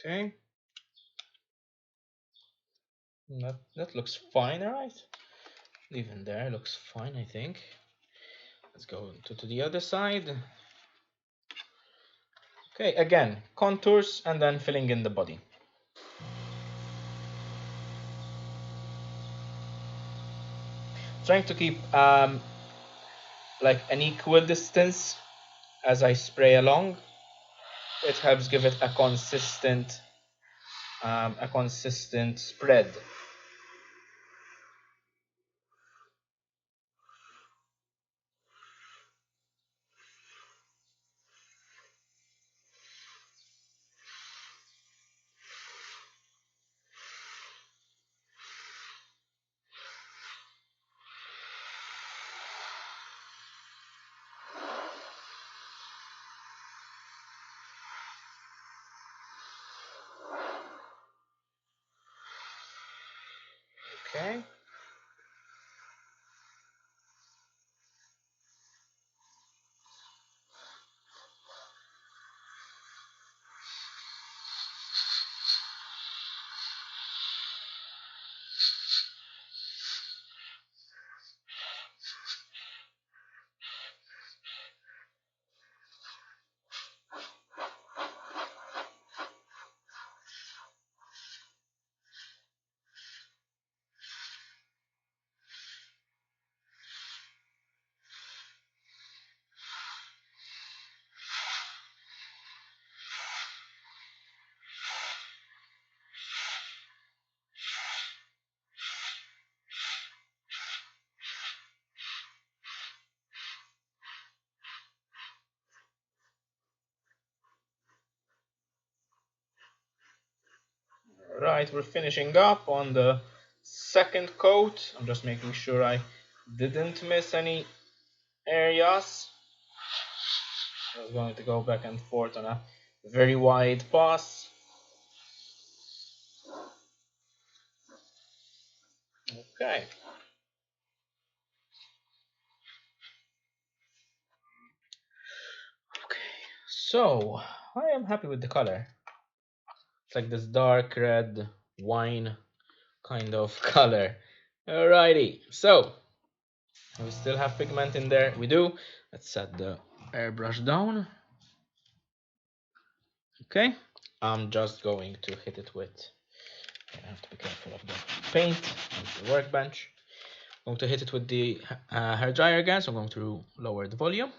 Okay. That looks fine, alright. Even there looks fine, I think. Let's go to the other side. Okay, again, contours and then filling in the body. Trying to keep like an equal distance as I spray along. It helps give it a consistent spread. Okay. Right, we're finishing up on the second coat. I'm just making sure I didn't miss any areas. I was going to go back and forth on a very wide pass. Okay. Okay, so I am happy with the color. It's like this dark red wine kind of color. Alrighty, so we still have pigment in there. We do. Let's set the airbrush down. Okay, I'm just going to hit it with. I have to be careful of the paint and the workbench. I'm going to hit it with the hair dryer again, so I'm going to lower the volume.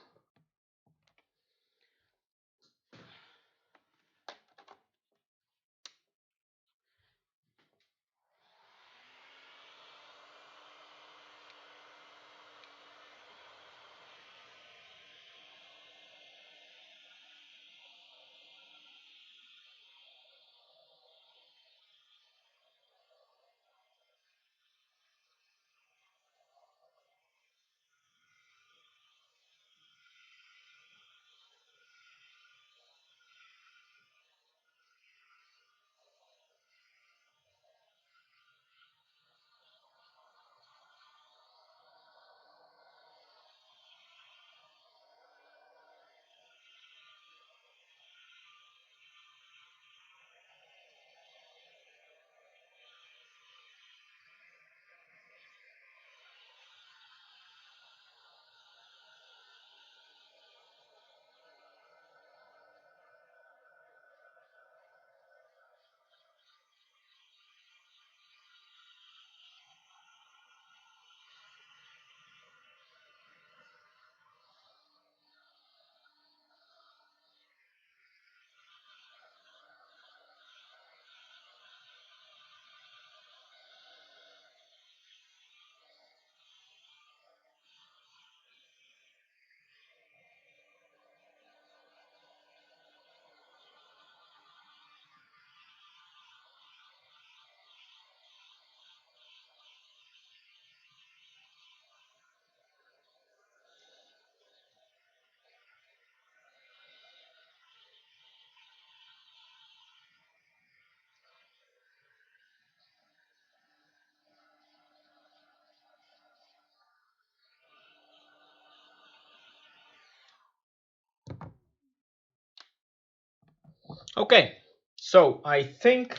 Okay, so I think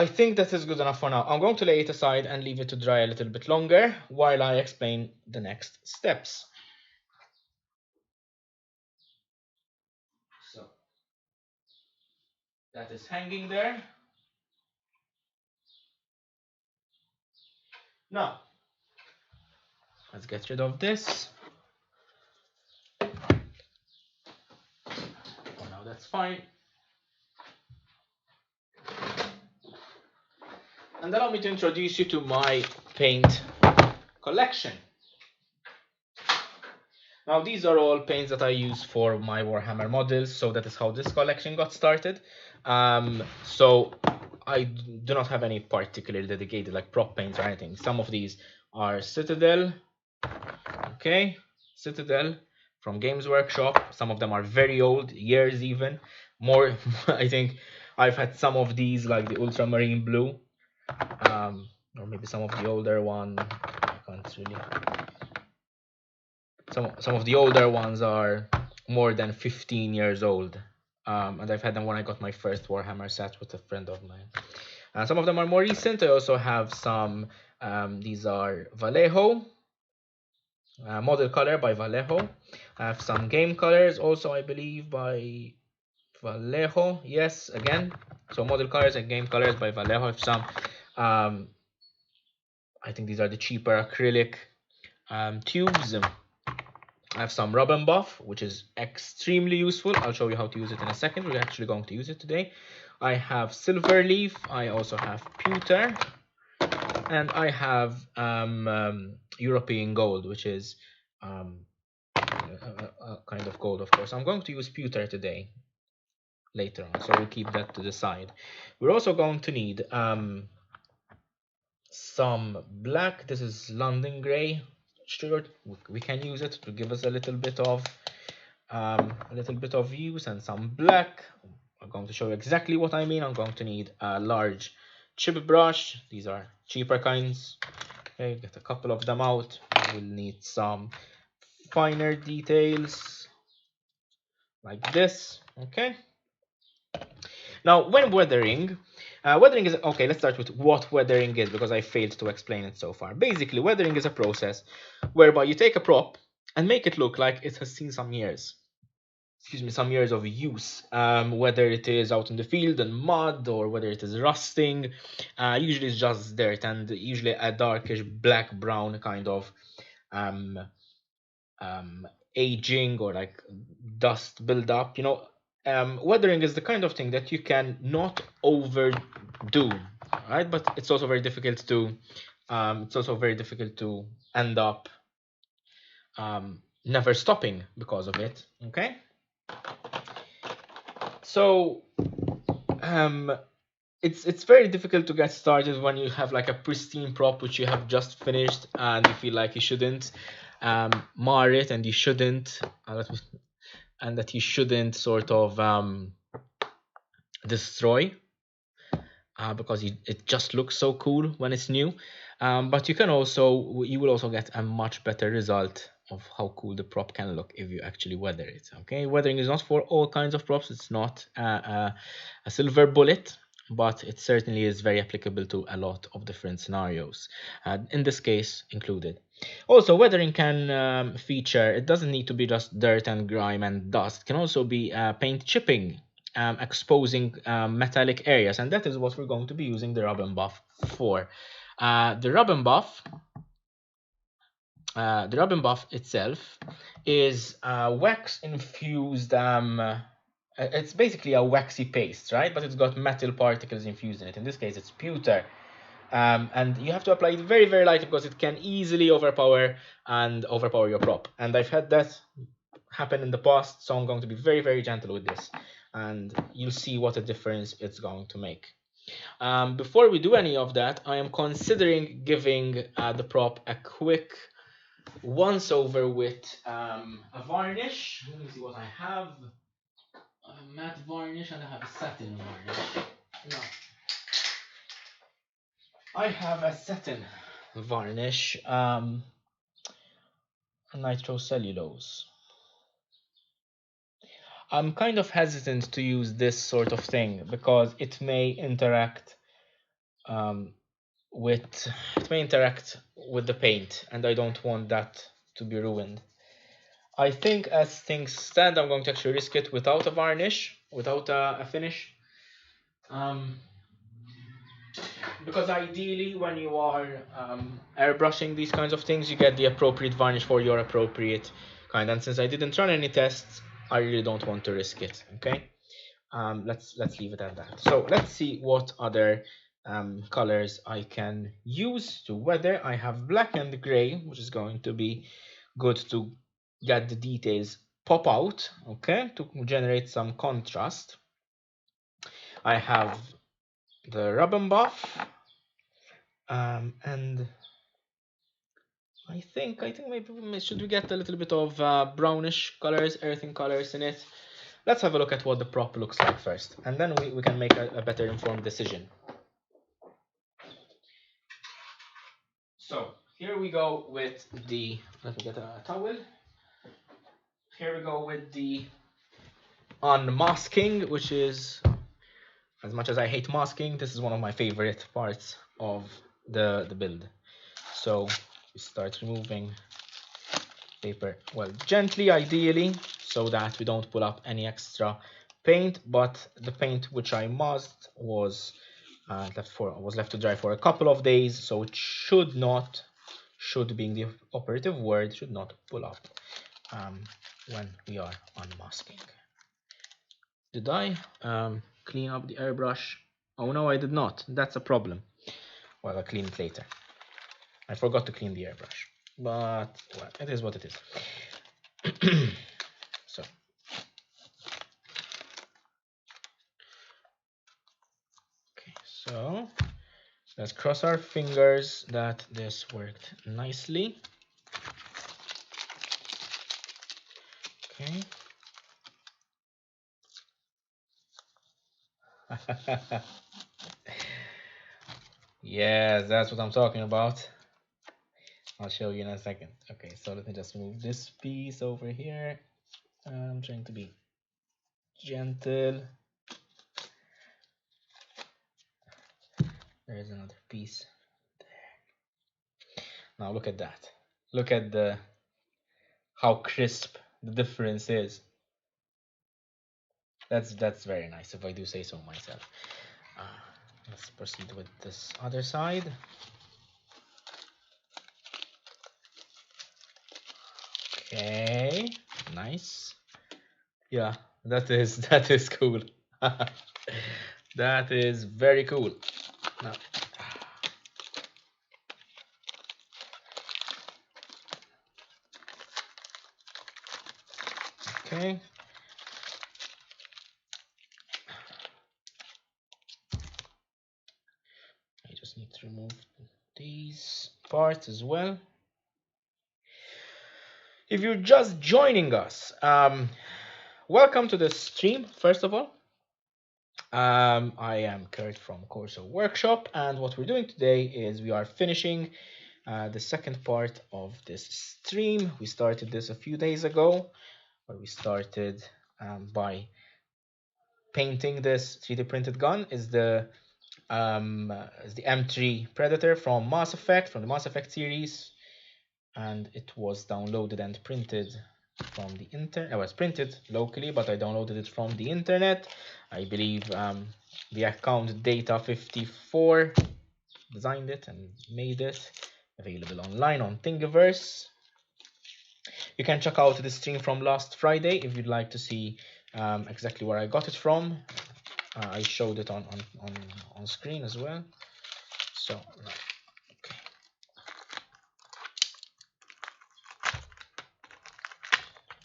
that is good enough for now. I'm going to lay it aside and leave it to dry a little bit longer while I explain the next steps. So that is hanging there. Now, let's get rid of this. For now, that's fine. And allow me to introduce you to my paint collection. Now these are all paints that I use for my Warhammer models, so that is how this collection got started. So I do not have any particularly dedicated like prop paints or anything. Some of these are Citadel, okay, Citadel from Games Workshop. Some of them are very old, years even. More, I think I've had some of these like the Ultramarine Blue. or maybe some of the older one. I can't really. Some of the older ones are more than 15 years old, and I've had them when I got my first Warhammer set with a friend of mine. Some of them are more recent. I also have some. These are Vallejo, model color by Vallejo. I have some game colors also, I believe, by Vallejo. Yes, again. So model colors and game colors by Vallejo. I have some. I think these are the cheaper acrylic tubes. I have some rub and buff, which is extremely useful. I'll show you how to use it in a second. We're actually going to use it today. I have silver leaf. I also have pewter. And I have European gold, which is a kind of gold, of course. I'm going to use pewter today, later on, so we'll keep that to the side. We're also going to need some black. This is London grey. Sure, we can use it to give us a little bit of use, and some black. I'm going to show you exactly what I mean. I'm going to need a large chip brush. These are cheaper kinds. Okay, get a couple of them out. We'll need some finer details like this. Okay. Now, when weathering, weathering is okay. Let's start with what weathering is, because I failed to explain it so far. Basically, weathering is a process whereby you take a prop and make it look like it has seen some years. Excuse me, some years of use, whether it is out in the field and mud, or whether it is rusting. Usually it's just dirt, and usually a darkish black brown kind of aging, or like dust build up. Weathering is the kind of thing that you can not overdo, right? But it's also very difficult to end up never stopping because of it. Okay. So it's very difficult to get started when you have like a pristine prop which you have just finished, and you feel like you shouldn't mar it, and you shouldn't that you shouldn't sort of destroy, because it just looks so cool when it's new. But you will also get a much better result of how cool the prop can look if you actually weather it. Okay, weathering is not for all kinds of props. It's not a silver bullet, but it certainly is very applicable to a lot of different scenarios, in this case included. Also, weathering can feature, it doesn't need to be just dirt and grime and dust. It can also be paint chipping, exposing metallic areas, and that is what we're going to be using the rub and buff for. The rub and buff itself is wax infused. It's basically a waxy paste, right? But it's got metal particles infused in it. In this case, it's pewter. And you have to apply it very, very lightly, because it can easily overpower your prop. And I've had that happen in the past, so I'm going to be very, very gentle with this, and you'll see what a difference it's going to make. Before we do any of that, I am considering giving the prop a quick once over with a varnish. Let me see what I have. A matte varnish, and I have a satin varnish. No, I have a satin varnish, nitrocellulose. I'm kind of hesitant to use this sort of thing because it may interact with the paint, and I don't want that to be ruined. I think as things stand, I'm going to actually risk it without a varnish, without a finish. Because ideally, when you are airbrushing these kinds of things, you get the appropriate varnish for your appropriate kind. And since I didn't run any tests, I really don't want to risk it. Okay, let's leave it at that. So let's see what other colors I can use to weather. I have black and gray, which is going to be good to get the details pop out. Okay, to generate some contrast. I have the rub and buff, and I think maybe should we get a little bit of brownish colors, earthen colors in it. Let's have a look at what the prop looks like first, and then we can make a better informed decision. So here we go with the, let me get a towel. Here we go with the unmasking, which is, as much as I hate masking, this is one of my favorite parts of the build. So we start removing paper, well, gently ideally, so that we don't pull up any extra paint, but the paint which I masked was left to dry for a couple of days, so it should being the operative word, should not pull up when we are unmasking. Did I clean up the airbrush? Oh no, I did not. That's a problem. Well, I'll clean it later. I forgot to clean the airbrush, but well, it is what it is. So okay, so let's cross our fingers that this worked nicely. Okay. Yes, that's what I'm talking about. I'll show you in a second. Okay, so let me just move this piece over here. I'm trying to be gentle. There's another piece there. Now look at that. Look at how crisp the difference is. That's very nice, if I do say so myself. Let's proceed with this other side. Okay, nice. Yeah, that is cool. That is very cool. Now, okay. I just need to remove these parts as well. If you're just joining us, welcome to the stream, first of all. I am Kurt from Corso Workshop, and what we're doing today is we are finishing the second part of this stream. We started this a few days ago, where we started by painting this 3D printed gun. Is the M3 Predator from Mass Effect, from the Mass Effect series, and it was downloaded and printed from the internet. It was printed locally, but I downloaded it from the internet. I believe the account Data54 designed it and made it available online on Thingiverse. You can check out the stream from last Friday if you'd like to see exactly where I got it from. I showed it on screen as well. So, okay.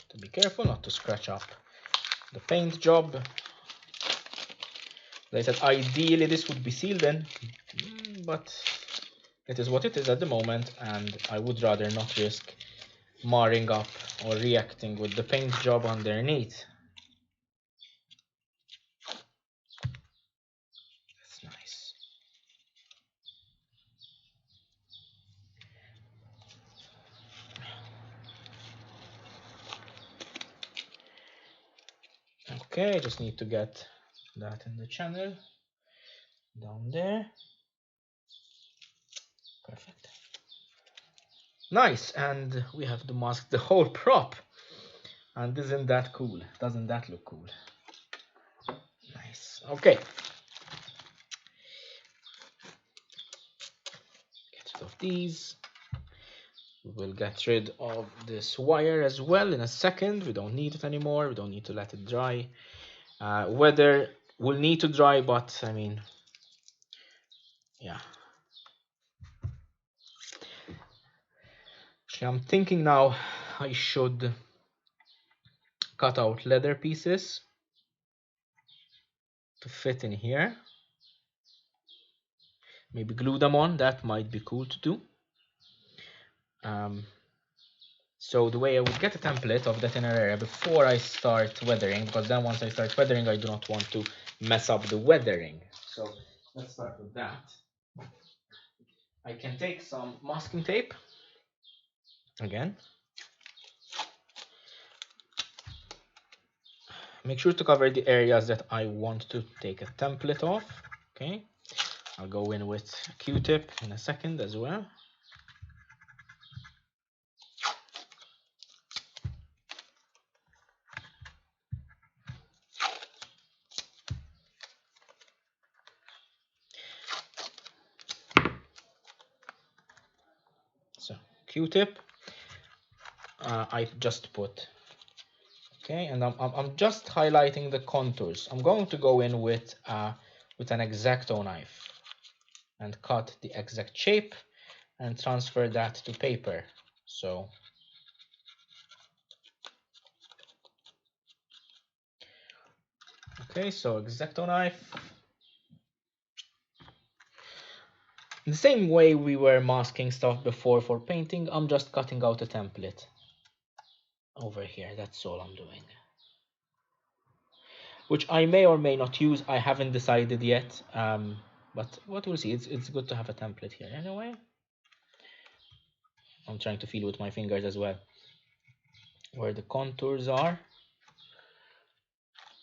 To be careful not to scratch up the paint job. They said ideally this would be sealed in, but it is what it is at the moment, and I would rather not risk marring up or reacting with the paint job underneath. That's nice. Okay, I just need to get that in the channel down there. Perfect. Nice, and we have to mask the whole prop. And isn't that cool? Doesn't that look cool? Nice. Okay. Get rid of these. We will get rid of this wire as well in a second. We don't need it anymore. We don't need to let it dry. Weather will need to dry, but I mean, yeah. Actually, I'm thinking now I should cut out leather pieces to fit in here. Maybe glue them on. That might be cool to do. So the way I would get a template of that inner area before I start weathering, because then once I start weathering, I do not want to mess up the weathering. So let's start with that. I can take some masking tape again. Make sure to cover the areas that I want to take a template of. Okay, I'll go in with a Q-tip in a second as well. So Q-tip, I just put. Okay, and I'm just highlighting the contours. I'm going to go in with an X-Acto knife and cut the exact shape and transfer that to paper. So okay, so X-Acto knife. In the same way we were masking stuff before for painting, I'm just cutting out a template over here. That's all I'm doing. Which I may or may not use. I haven't decided yet. But what we'll see. It's good to have a template here anyway. I'm trying to feel with my fingers as well where the contours are.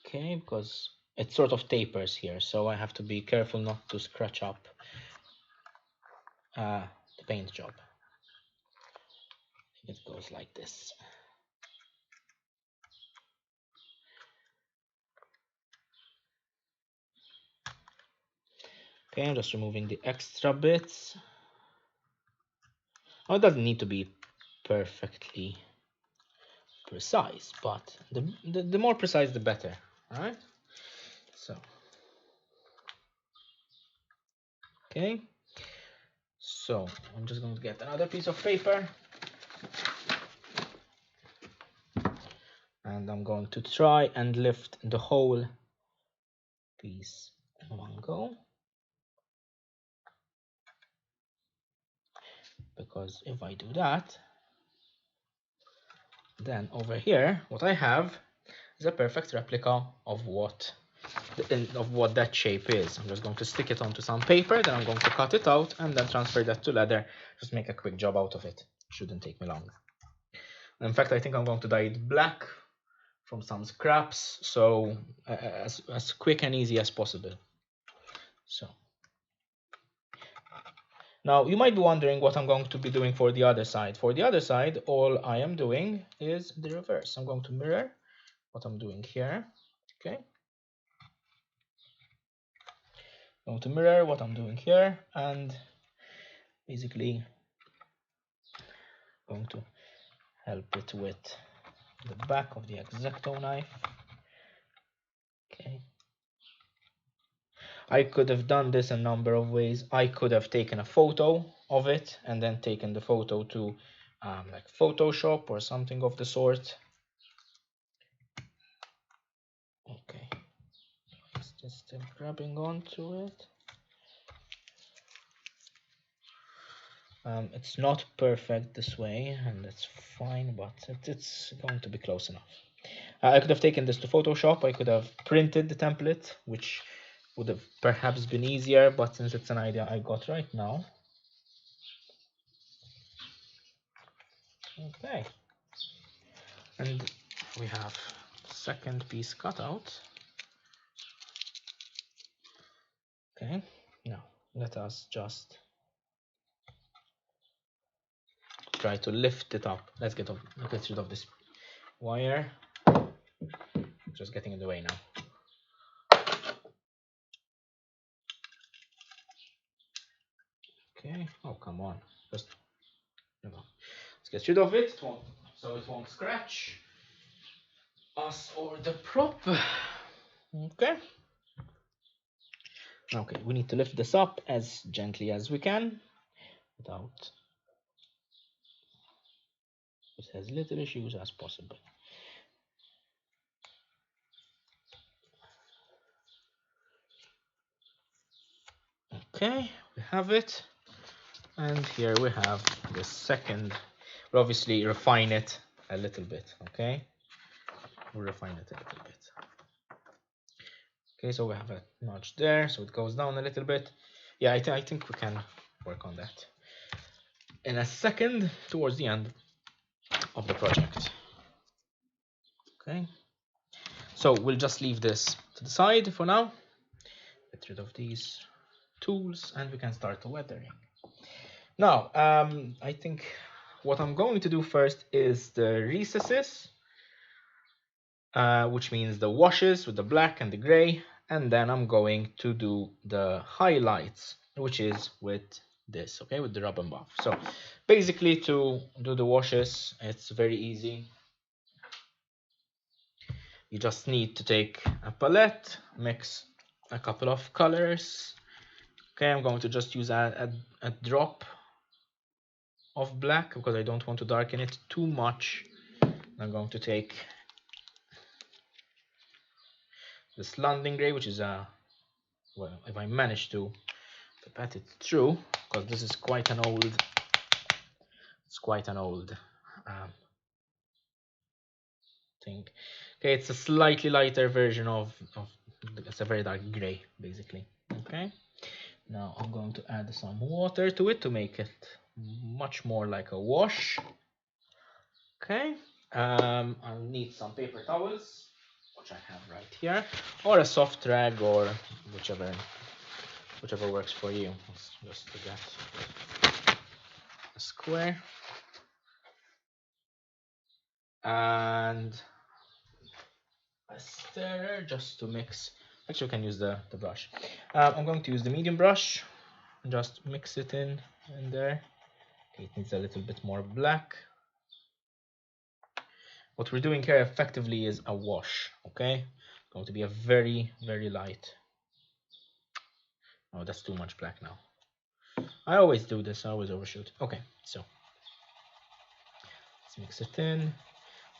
Okay, because it sort of tapers here, so I have to be careful not to scratch up the paint job. It goes like this. Okay, I'm just removing the extra bits. Oh, it doesn't need to be perfectly precise, but the more precise the better. All right, so okay, so I'm just going to get another piece of paper and I'm going to try and lift the whole piece in one go, because if I do that, then over here what I have is a perfect replica of what that shape is. I'm just going to stick it onto some paper, then I'm going to cut it out and then transfer that to leather. Just make a quick job out of it. Shouldn't take me long. In fact, I think I'm going to dye it black from some scraps, so as quick and easy as possible. So now you might be wondering what I'm going to be doing for the other side. For the other side, all I am doing is the reverse. I'm going to mirror what I'm doing here. Okay, I'm going to mirror what I'm doing here and basically going to help it with the back of the X-Acto knife. Okay, I could have done this a number of ways. I could have taken a photo of it and then taken the photo to like Photoshop or something of the sort. Okay, is this still grabbing onto it? It's not perfect this way, and that's fine, but it's going to be close enough. I could have taken this to Photoshop. I could have printed the template, which would have perhaps been easier, but since it's an idea I got right now. Okay, and we have the second piece cut out. Okay, now let us just try to lift it up. Let's get rid of this wire. Just getting in the way now. Okay, oh come on, just let's get rid of it so it won't scratch us or the prop. Okay, we need to lift this up as gently as we can without with as little issues as possible. Okay, we have it, and here we have the second. We'll obviously refine it a little bit. Okay, we'll refine it a little bit. Okay, so we have a notch there, so it goes down a little bit. Yeah, I think we can work on that in a second towards the end of the project. Okay, so we'll just leave this to the side for now. Get rid of these tools and we can start the weathering. Now, I think what I'm going to do first is the recesses, which means the washes with the black and the gray, and then I'm going to do the highlights, which is with this, okay, with the rub and buff. So basically to do the washes, it's very easy. You just need to take a palette, mix a couple of colors. Okay, I'm going to just use a drop of black because I don't want to darken it too much. I'm going to take this London gray, which is a, well, if I manage to pat it through, because this is quite an old, it's quite an old thing. Okay, it's a slightly lighter version of it's a very dark gray basically. Okay, now I'm going to add some water to it to make it much more like a wash. Okay, I'll need some paper towels, which I have right here, or a soft rag, or whichever works for you. Let's just get a square and a stirrer just to mix. Actually, we can use the brush. I'm going to use the medium brush. Just mix it in there. Okay, it needs a little bit more black. What we're doing here effectively is a wash. Okay, it's going to be a very, very light. Oh, that's too much black now. I always do this. I always overshoot. Okay, so let's mix it in.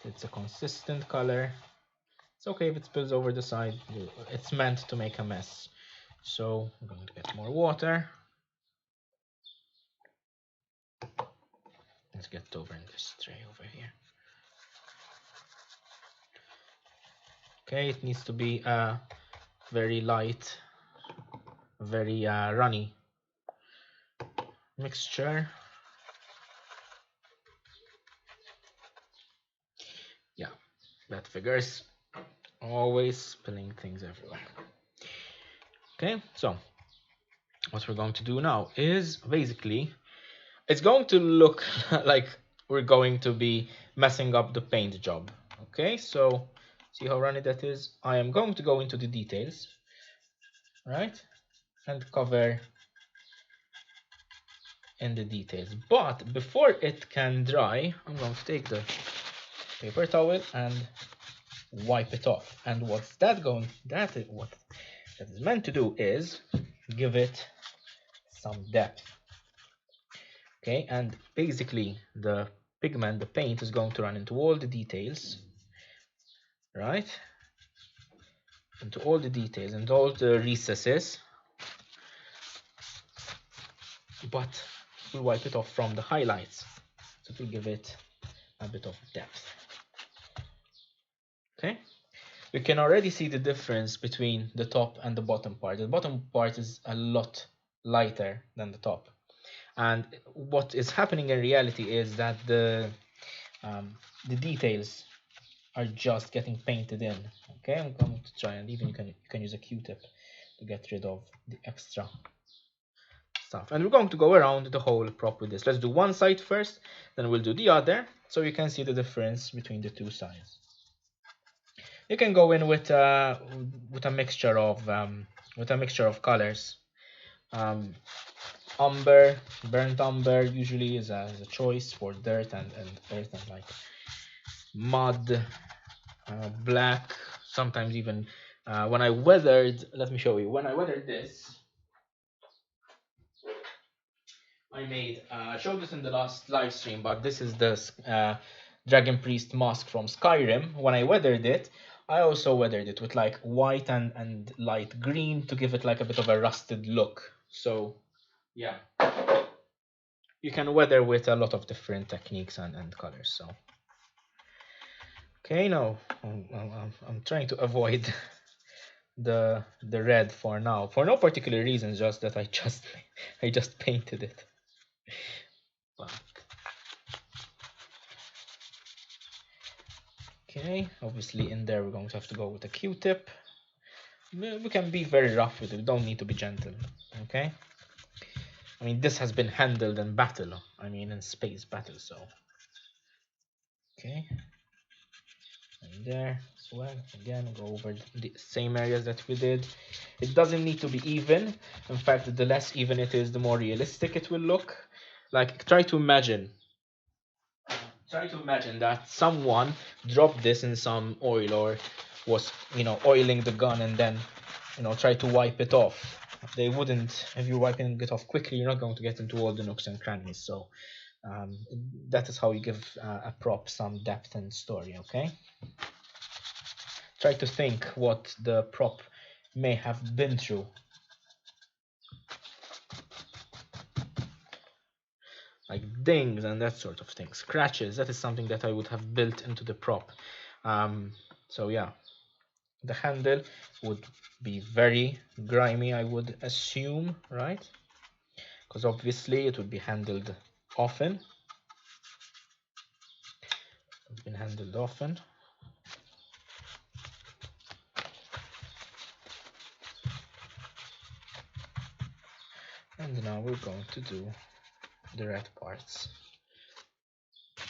It's a consistent color. It's okay if it spills over the side. It's meant to make a mess. So I'm going to get more water. Let's get it over in this tray over here. Okay, it needs to be very light, very runny mixture. Yeah, that figures. Always spilling things everywhere. Okay, so what we're going to do now is basically, it's going to look like we're going to be messing up the paint job. Okay, so see how runny that is? I am going to go into the details, right, and cover in the details. But before it can dry, I'm going to take the paper towel and wipe it off. And what's that going? That is what that is meant to do is give it some depth. Okay, and basically the pigment, the paint, is going to run into all the details, right? Into all the details and all the recesses, but we'll wipe it off from the highlights, so to give it a bit of depth. Okay, you can already see the difference between the top and the bottom part. The bottom part is a lot lighter than the top, and what is happening in reality is that the details are just getting painted in. Okay, I'm going to try, and even you can use a Q-tip to get rid of the extra stuff. And we're going to go around the whole prop with this. Let's do one side first, then we'll do the other, so you can see the difference between the two sides. You can go in with a mixture of colors. Umber, burnt umber usually is a choice for dirt and earth and like mud. Black, sometimes even when I weathered, let me show you, when I weathered this, I made, I showed this in the last live stream, but this is the Dragon Priest mask from Skyrim. When I weathered it, I also weathered it with like white and light green to give it like a bit of a rusted look. So yeah, you can weather with a lot of different techniques and colors. So okay, now I'm trying to avoid the red for now, for no particular reason, just that I just painted it. But, okay, obviously in there we're going to have to go with a Q-tip. We can be very rough with it, we don't need to be gentle. Okay, I mean this has been handled in battle, I mean in space battle, so okay. And there as well, again go over the same areas that we did. It doesn't need to be even, in fact the less even it is, the more realistic it will look. Like try to imagine that someone dropped this in some oil, or was, you know, oiling the gun and then, you know, try to wipe it off. They wouldn't. If you're wiping it off quickly, you're not going to get into all the nooks and crannies. So um, that is how you give a prop some depth and story. Okay, try to think what the prop may have been through. Like dings and that sort of thing, scratches. That is something that I would have built into the prop. So yeah, the handle would be very grimy, I would assume, right? Because obviously it would be handled often. It's been handled often. And now we're going to do the red parts.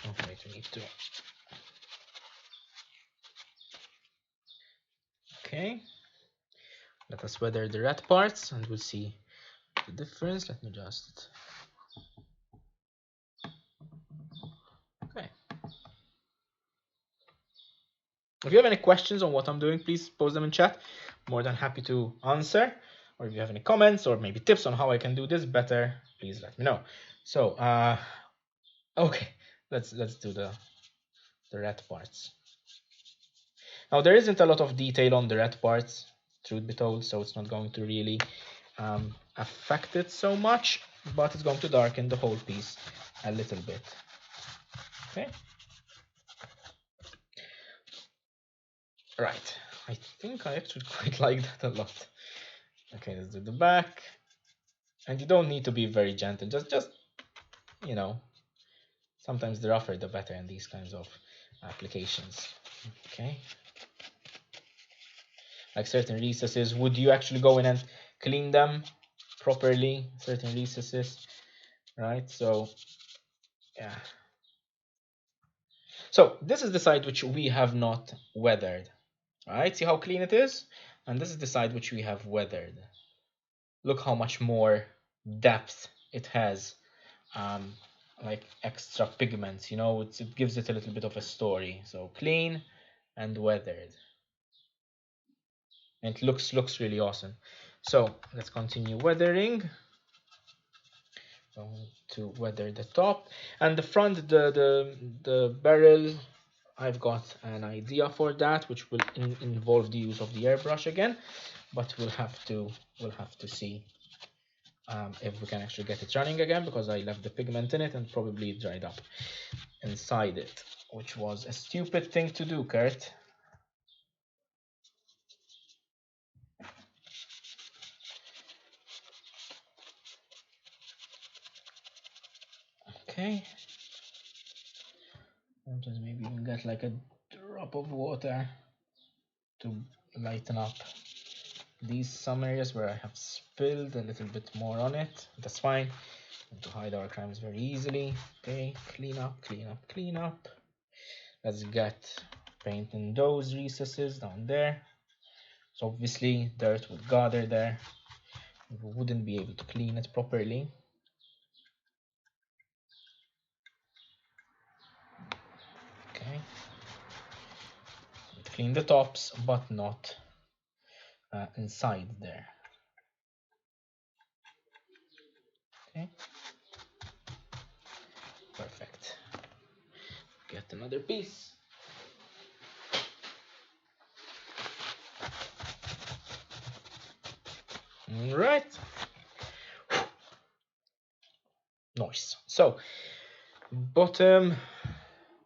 Oh wait, we need to. Okay, let us weather the red parts and we'll see the difference. Let me just. Okay. If you have any questions on what I'm doing, please post them in chat. I'm more than happy to answer. Or if you have any comments or maybe tips on how I can do this better, please let me know. So, okay, let's do the red parts. Now there isn't a lot of detail on the red parts, truth be told, so it's not going to really affect it so much, but it's going to darken the whole piece a little bit. Okay. Right. I think I actually quite like that a lot. Okay, let's do the back. And you don't need to be very gentle. Just you know, sometimes the rougher the better in these kinds of applications. Okay. Like certain recesses, would you actually go in and clean them properly? Certain recesses, right? So yeah. So this is the side which we have not weathered. Alright, see how clean it is? And this is the side which we have weathered. Look how much more depth it has. Like extra pigments, you know, it gives it a little bit of a story. So clean and weathered. And it looks really awesome. So let's continue weathering. Going to weather the top and the front, the barrel. I've got an idea for that, which will involve the use of the airbrush again, but we'll have to see if we can actually get it running again, because I left the pigment in it and probably it dried up inside it, which was a stupid thing to do, Kurt. Okay, and just maybe even get like a drop of water to lighten up these some areas where I have spilled a little bit more on it. That's fine. And to hide our crimes very easily. Okay, clean up, clean up, clean up. Let's get paint in those recesses down there. So obviously dirt would gather there. We wouldn't be able to clean it properly. Okay. Clean the tops, but not inside there. Okay. Perfect. Get another piece. All right. Nice. So bottom,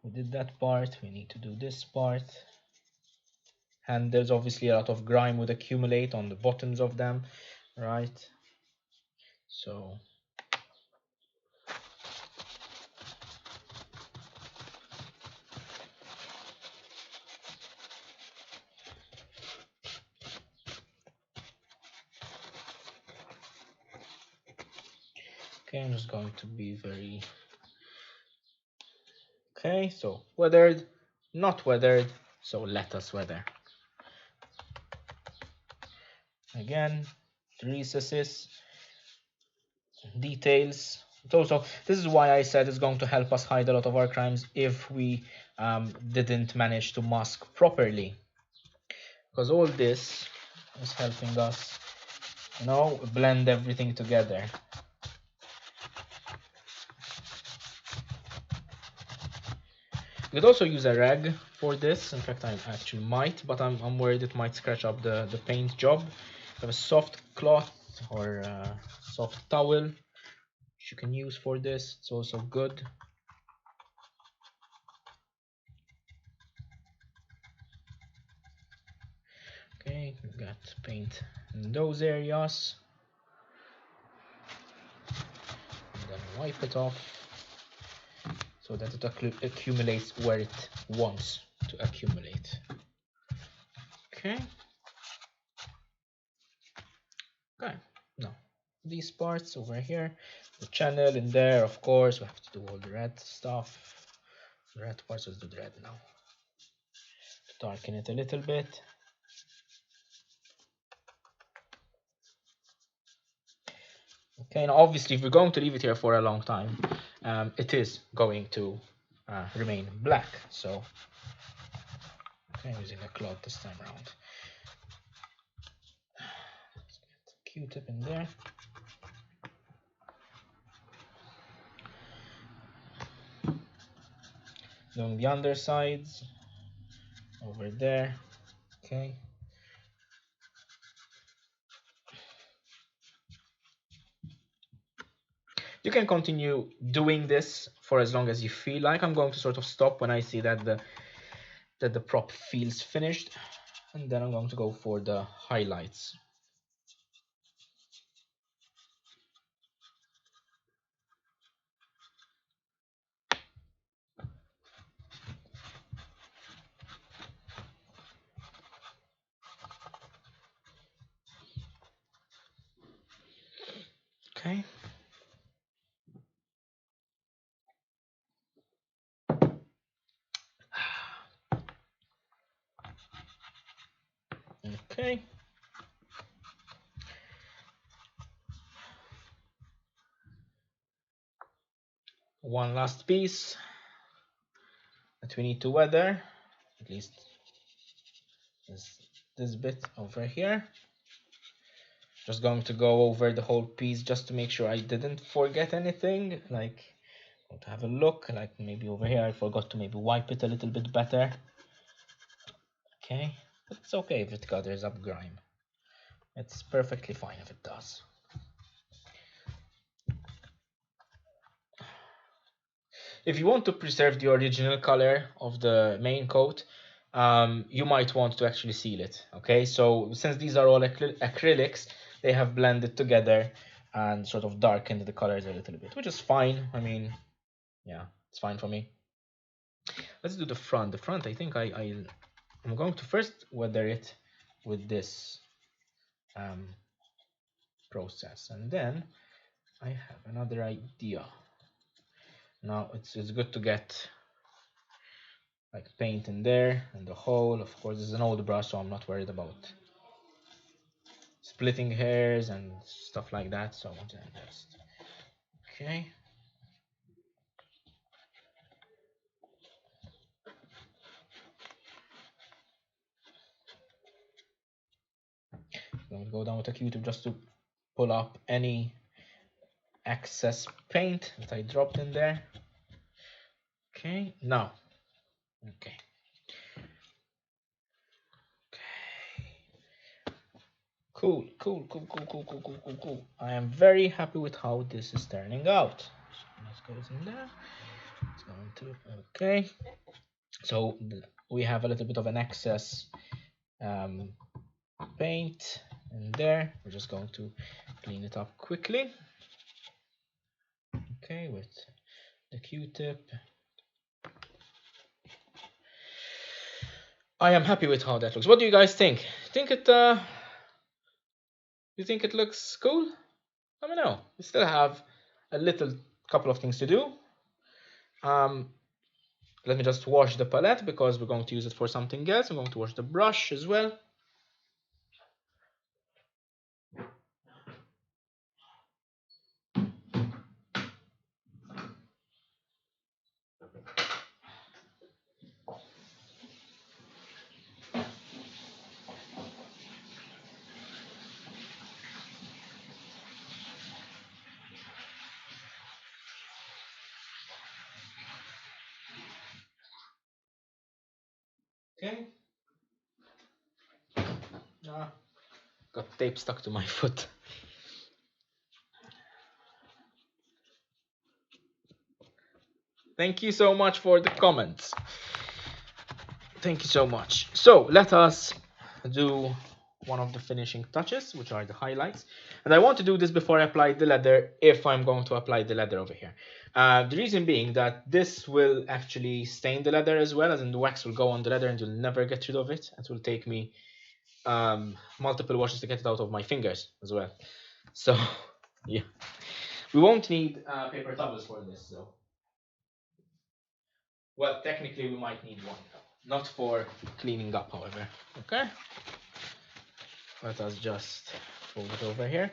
we did that part. We need to do this part. and there's obviously a lot of grime would accumulate on the bottoms of them, right? So okay, I'm just going to be very okay. So weathered, not weathered, so let us weather. Again, recesses, details. So this is why I said it's going to help us hide a lot of our crimes if we didn't manage to mask properly, because all this is helping us, you know, blend everything together. You could also use a rag for this. In fact, I actually might, but I'm worried it might scratch up the paint job. Have a soft cloth or a soft towel which you can use for this. It's also good. Okay, we've got paint in those areas. And then wipe it off so that it accumulates where it wants to accumulate. Okay. Okay, now these parts over here, the channel in there, of course, we have to do all the red stuff. The red parts, let's do the red now. Darken it a little bit. Okay, now obviously if we're going to leave it here for a long time, it is going to remain black. So, okay, I'm using a cloth this time around. Let's get a Q-tip in there. Doing the undersides over there. Okay. You can continue doing this for as long as you feel like. I'm going to sort of stop when I see that the prop feels finished, and then I'm going to go for the highlights. Okay. Okay. One last piece that we need to weather, at least this bit over here. Just going to go over the whole piece just to make sure I didn't forget anything. Like, I want to have a look. Like maybe over here I forgot to maybe wipe it a little bit better. Okay, but it's okay if it gathers up grime. It's perfectly fine if it does. If you want to preserve the original color of the main coat, you might want to actually seal it. Okay, so since these are all acrylics, they have blended together and sort of darkened the colors a little bit, which is fine. I mean, yeah, it's fine for me. Let's do the front. The front, I think I'm going to first weather it with this process, and then I have another idea. Now it's good to get like paint in there and the hole. Of course, this is an old brush, so I'm not worried about splitting hairs and stuff like that. So I'm just okay. I'm going to go down with a Q-tip just to pull up any excess paint that I dropped in there. Okay, now, okay. Cool. I am very happy with how this is turning out. So let's go in there. It's going to okay. So we have a little bit of an excess um, paint in there. We're just going to clean it up quickly. Okay, with the Q-tip. I am happy with how that looks. What do you guys think? You think it looks cool? Let me know. We still have a little couple of things to do. Let me just wash the palette because we're going to use it for something else. I'm going to wash the brush as well. Okay. Got tape stuck to my foot. Thank you so much for the comments. Thank you so much. So let us do one of the finishing touches, which are the highlights. And I want to do this before I apply the leather, if I'm going to apply the leather over here. The reason being that this will actually stain the leather as well, as in the wax will go on the leather and you'll never get rid of it. It will take me multiple washes to get it out of my fingers as well. So yeah, we won't need paper towels for this though. Well, technically we might need one, not for cleaning up, however. Okay, let us just fold it over here.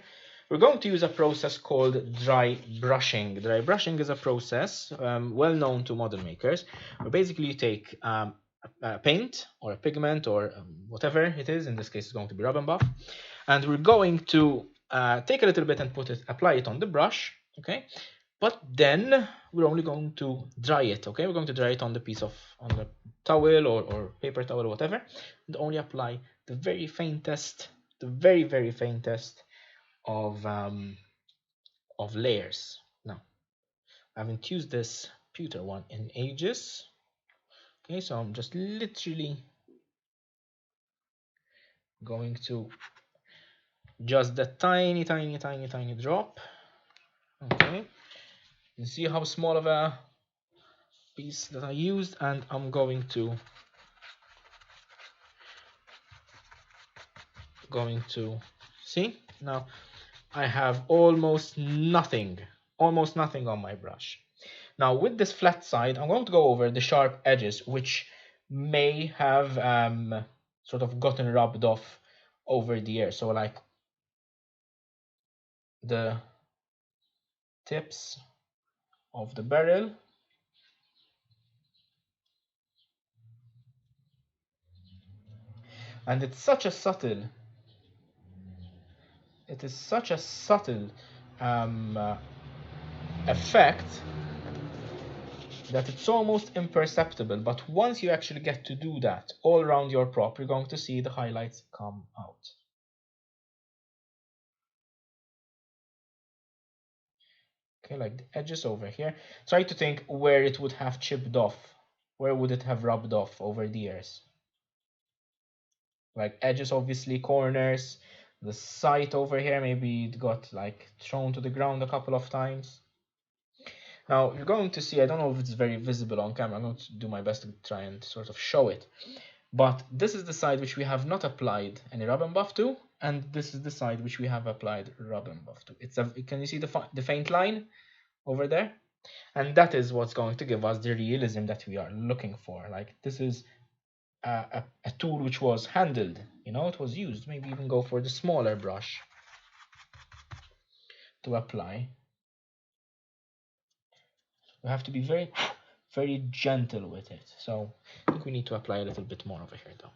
We're going to use a process called dry brushing. Dry brushing is a process well known to model makers, where basically you take a paint or a pigment or whatever it is. In this case, it's going to be rub and buff, and we're going to take a little bit and apply it on the brush. Okay, but then we're only going to dry it. Okay, we're going to dry it on the towel or paper towel or whatever, and only apply the very faintest, the very faintest of layers. Now, I haven't used this pewter one in ages. Okay, so I'm just literally going to just the tiny drop. Okay, you see how small of a piece that I used, and I'm going to see now I have almost nothing on my brush. Now with this flat side, I'm going to go over the sharp edges, which may have sort of gotten rubbed off over the air. So like the tips of the barrel, and it's such a subtle, effect that it's almost imperceptible, but once you actually get to do that all around your prop, you're going to see the highlights come out. Okay, like the edges over here. Try to think where it would have chipped off. Where would it have rubbed off over the years? Like edges, obviously, corners, the side over here, maybe it got like thrown to the ground a couple of times. Now you're going to see, I don't know if it's very visible on camera, I'm going to do my best to try and sort of show it. But this is the side which we have not applied any rub and buff to, and this is the side which we have applied rub and buff to. Can you see the faint line over there? And that is what's going to give us the realism that we are looking for. Like this is a tool which was handled, it was used. Maybe even go for the smaller brush to apply. We have to be very gentle with it. So I think we need to apply a little bit more over here though.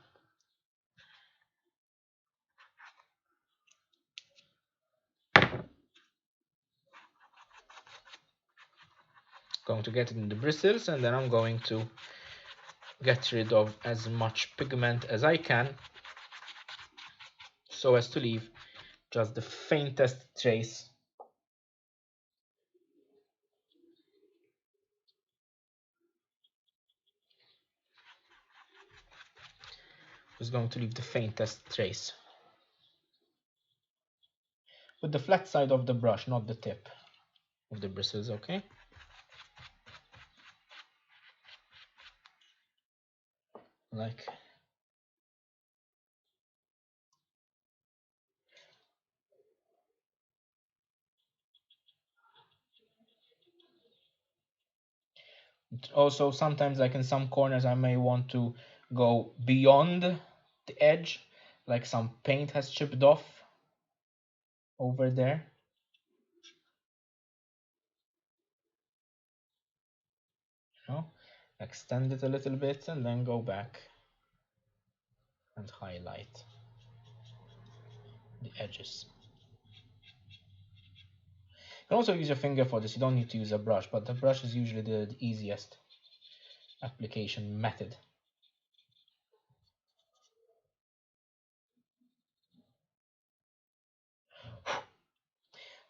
Going to get it in the bristles, and then I'm going to get rid of as much pigment as I can so as to leave just the faintest trace Just going to leave the faintest trace with the flat side of the brush, not the tip of the bristles, okay? Like, also sometimes, like in some corners, I may want to go beyond the edge, like some paint has chipped off over there. You know, extend it a little bit and then go back and highlight the edges. You can also use your finger for this. You don't need to use a brush, but the brush is usually the easiest application method.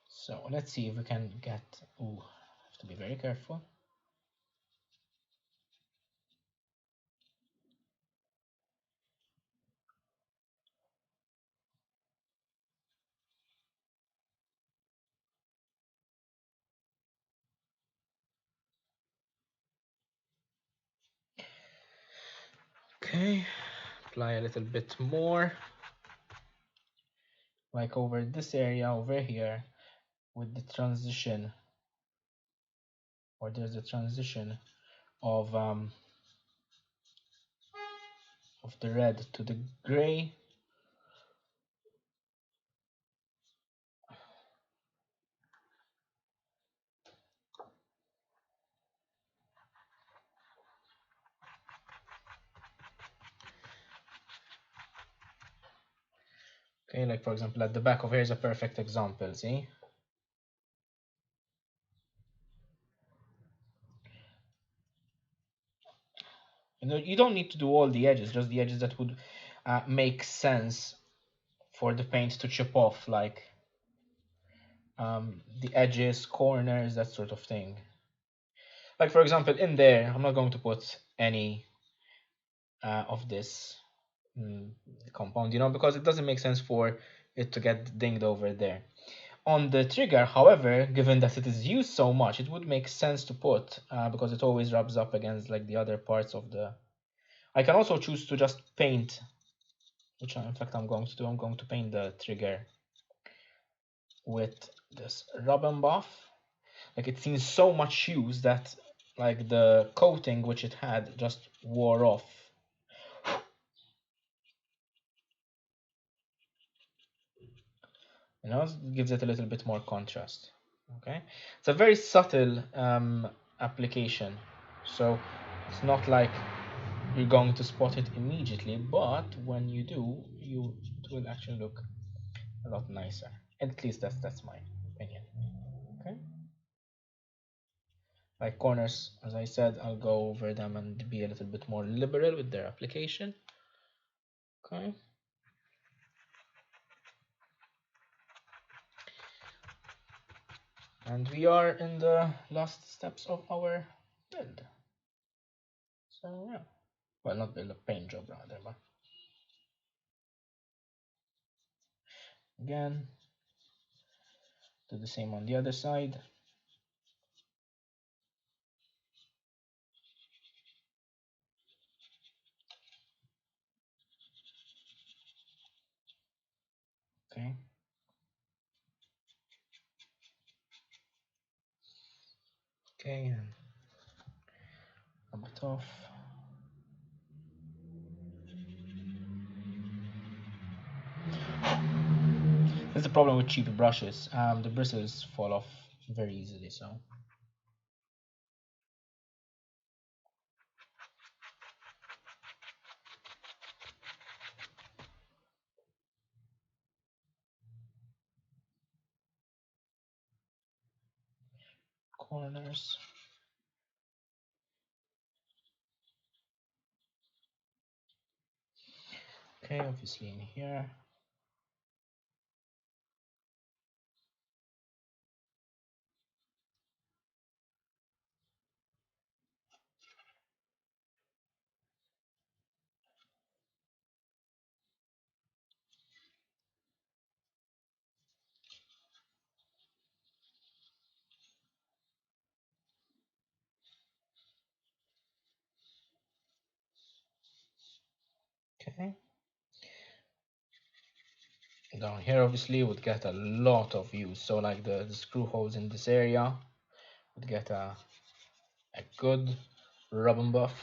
So let's see if we can get, ooh, have to be very careful. Okay, apply a little bit more, like over this area over here with the transition, or there's a transition of the red to the gray. Okay, like for example at the back of here is a perfect example, see? You know, you don't need to do all the edges, just the edges that would make sense for the paint to chip off, like the edges, corners, that sort of thing. Like for example, in there, I'm not going to put any of this compound, you know, because it doesn't make sense for it to get dinged over there. On the trigger, however, given that it is used so much, it would make sense to put because it always rubs up against like the other parts of the. I can also choose to just paint, which in fact I'm going to do. I'm going to paint the trigger with this rub and buff. Like it's seen so much use that like the coating which it had just wore off. You know, it gives it a little bit more contrast. Okay, it's a very subtle application, so it's not like you're going to spot it immediately, but when you do, it will actually look a lot nicer. At least that's my opinion. Okay, like corners, as I said, I'll go over them and be a little bit more liberal with their application. Okay. And we are in the last steps of our build. So yeah, well, not build, a paint job rather, but again, do the same on the other side. Okay. Okay, and a bit off. That's the problem with cheap brushes. The bristles fall off very easily, so. Corners. Okay, obviously in here. Okay. Down here obviously would get a lot of use, so like the screw holes in this area would get a good rub and buff.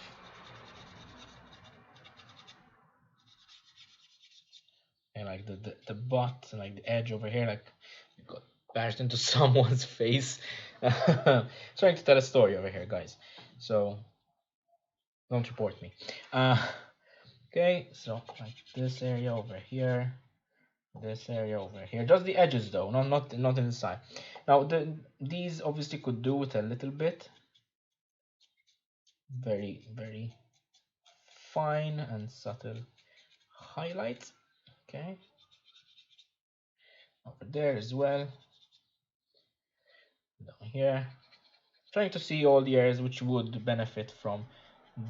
And like the butt and like the edge over here, like it got bashed into someone's face. Trying to tell a story over here, guys. So don't report me. Okay, so like this area over here, this area over here, just the edges though, not inside. Now these obviously could do with a little bit, very fine and subtle highlights. Okay, over there as well, down here, trying to see all the areas which would benefit from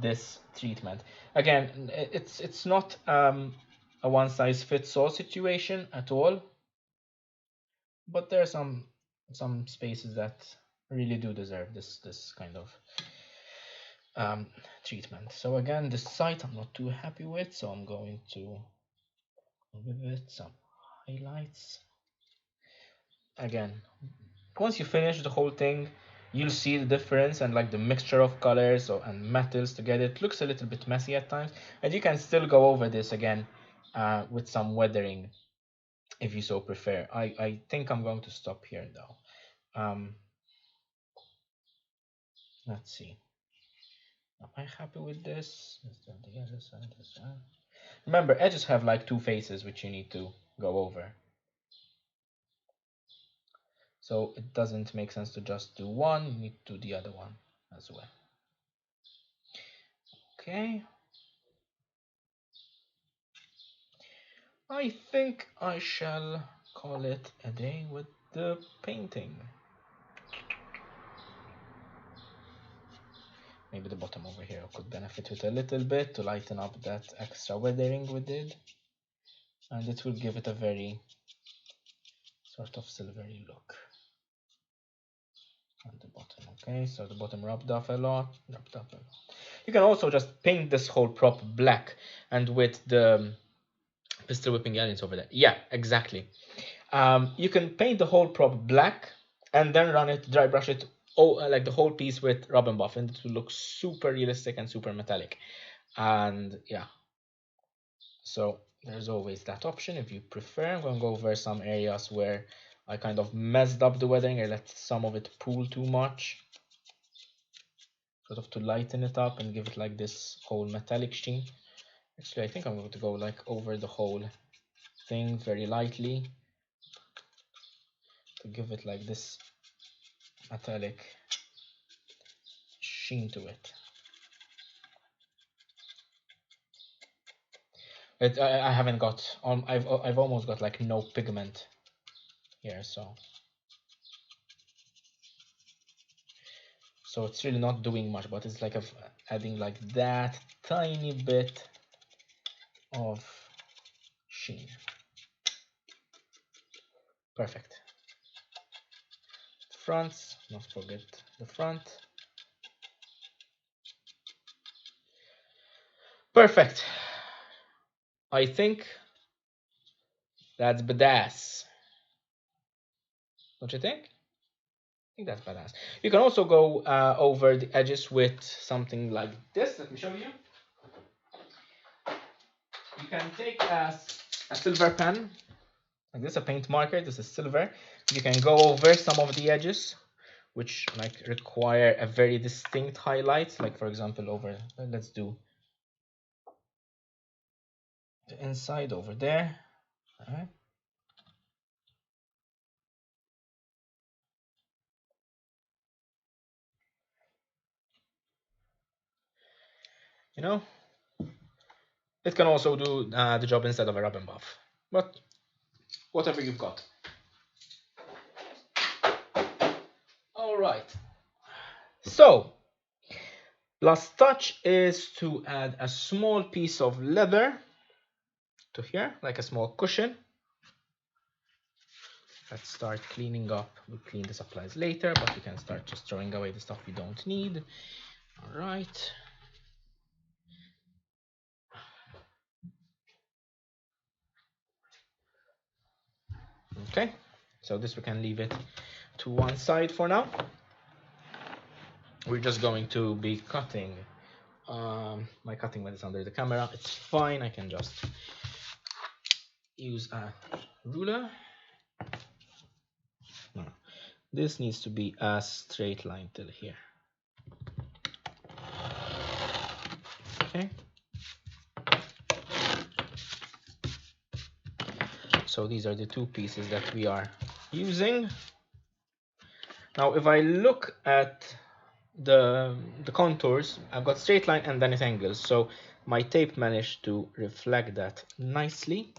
this treatment. Again, it's not a one size fits all situation at all, but there are some spaces that really do deserve this kind of treatment. So again, this site I'm not too happy with, so I'm going to give it some highlights. Again, once you finish the whole thing, you'll see the difference and like the mixture of colors and metals together. It looks a little bit messy at times, and you can still go over this again with some weathering if you so prefer. I think I'm going to stop here though. Let's see. Am I happy with this? Is that the other side as well? Remember, edges have like two faces which you need to go over. So it doesn't make sense to just do one, you need to do the other one as well. Okay. I think I shall call it a day with the painting. Maybe the bottom over here could benefit with a little bit to lighten up that extra weathering we did. And it will give it a very sort of silvery look. On the bottom, okay, so the bottom rubbed off a lot. You can also just paint this whole prop black, and with the pistol whipping aliens over there, yeah, exactly. You can paint the whole prop black and then run it, dry brush it, like the whole piece with rub and buff, and it will look super realistic and super metallic. And yeah, so there's always that option if you prefer. I'm going to go over some areas where I kind of messed up the weathering. I let some of it pool too much, sort of to lighten it up and give it like this whole metallic sheen. Actually, I think I'm going to go like over the whole thing very lightly to give it like this metallic sheen to it. I haven't got I've almost got like no pigment here, so it's really not doing much, but it's like adding like that tiny bit of sheen. Perfect. Fronts, not forget the front. Perfect. I think that's badass. Don't you think? I think that's badass. You can also go over the edges with something like this. Let me show you. You can take a silver pen, like this, a paint marker. This is silver. You can go over some of the edges which like require a very distinct highlight. Like for example, over, let's do the inside over there. All right. You know, it can also do the job instead of a rub and buff, but whatever you've got. All right. So, last touch is to add a small piece of leather to here, like a small cushion. Let's start cleaning up. We'll clean the supplies later, but we can start just throwing away the stuff we don't need. All right. Okay, so this we can leave it to one side for now. We're just going to be cutting. My cutting mat is under the camera. It's fine. I can just use a ruler. No, this needs to be a straight line till here. Okay. So these are the two pieces that we are using. Now, if I look at the contours, I've got straight line and then it angles. So my tape managed to reflect that nicely.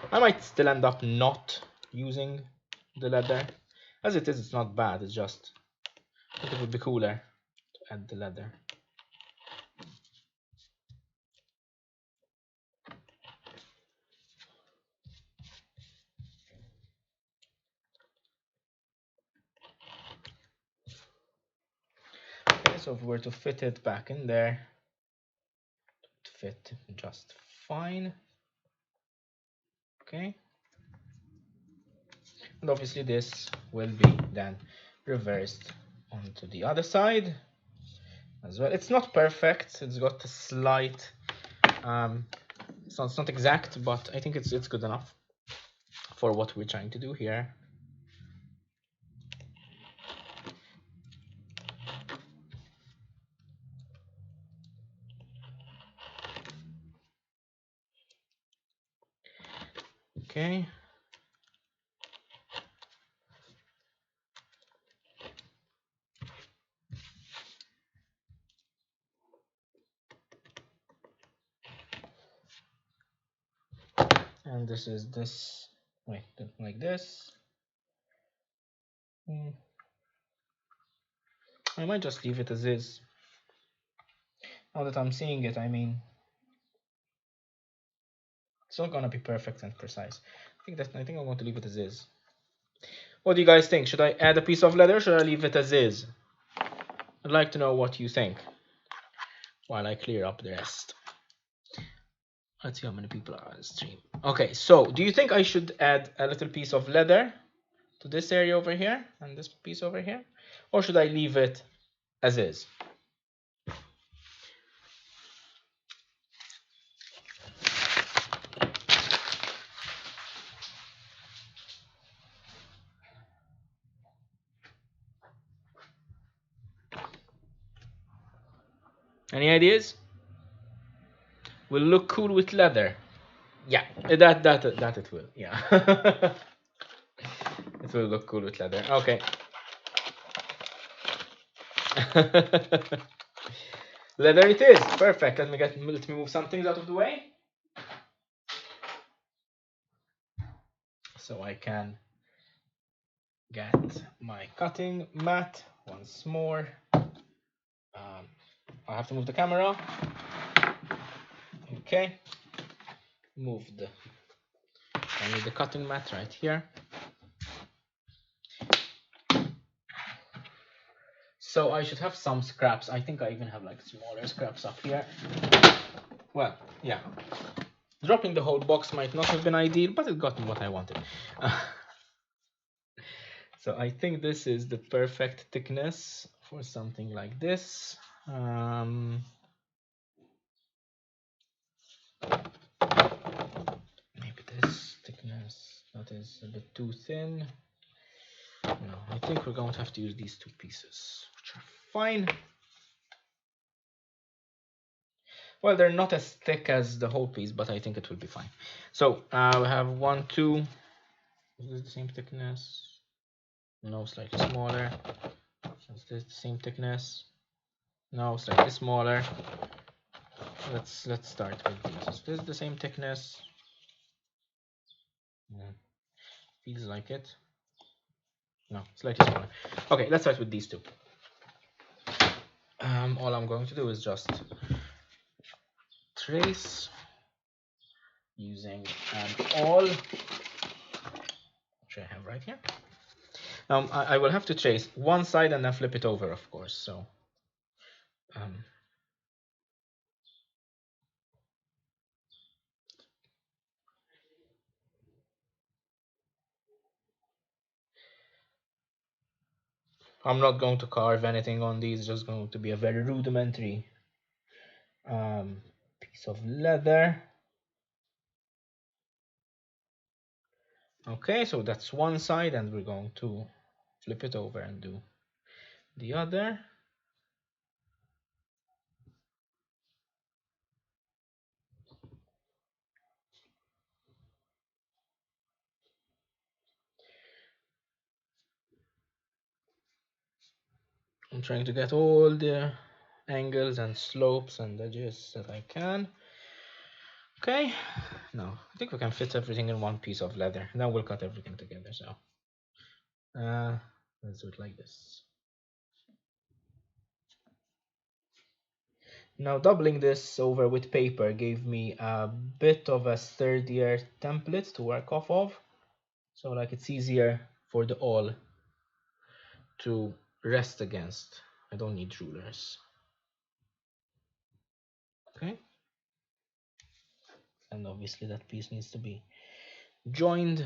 I might still end up not using the leather. As it is, it's not bad. It's just, I think it would be cooler to add the leather. Okay, so if we were to fit it back in there, it would fit just fine. Okay. And obviously this will be then reversed onto the other side as well. It's not perfect. It's got a slight, it's not exact, but I think it's good enough for what we're trying to do here. Okay. And this is this, wait, like this. I might just leave it as is. Now that I'm seeing it, I mean, it's not gonna be perfect and precise. I think I'm going to leave it as is. What do you guys think? Should I add a piece of leather or should I leave it as is? I'd like to know what you think while I clear up the rest. Let's see how many people are on the stream. Okay, so do you think I should add a little piece of leather to this area over here and this piece over here? Or should I leave it as is? Any ideas? Will look cool with leather. Yeah, that it will. Yeah. It will look cool with leather. Okay. Leather it is. Perfect. Let me move some things out of the way. So I can get my cutting mat once more. I have to move the camera. Okay. I need the cutting mat right here. So I should have some scraps. I think I even have like smaller scraps up here. Well, yeah. Dropping the whole box might not have been ideal, but it got me what I wanted. So I think this is the perfect thickness for something like this. Maybe this thickness, that is a bit too thin. No, I think we're going to have to use these two pieces, which are fine. Well, they're not as thick as the whole piece, but I think it will be fine. So we have 1, 2. Is this the same thickness? No, slightly smaller. Is this the same thickness? No, slightly smaller. Let's start with these. Is this the same thickness? Yeah. Feels like it. No, slightly smaller. Okay, let's start with these two. All I'm going to do is just trace using an awl, which I have right here. Now I will have to trace one side and then flip it over, of course. So I'm not going to carve anything on these, just going to be a very rudimentary piece of leather. Okay, so that's one side, and we're going to flip it over and do the other. I'm trying to get all the angles and slopes and edges that I can. Okay, now I think we can fit everything in one piece of leather. Now we'll cut everything together. So let's do it like this. Now doubling this over with paper gave me a bit of a sturdier template to work off of. So like it's easier for the awl to rest against. I don't need rulers. Okay. And obviously that piece needs to be joined.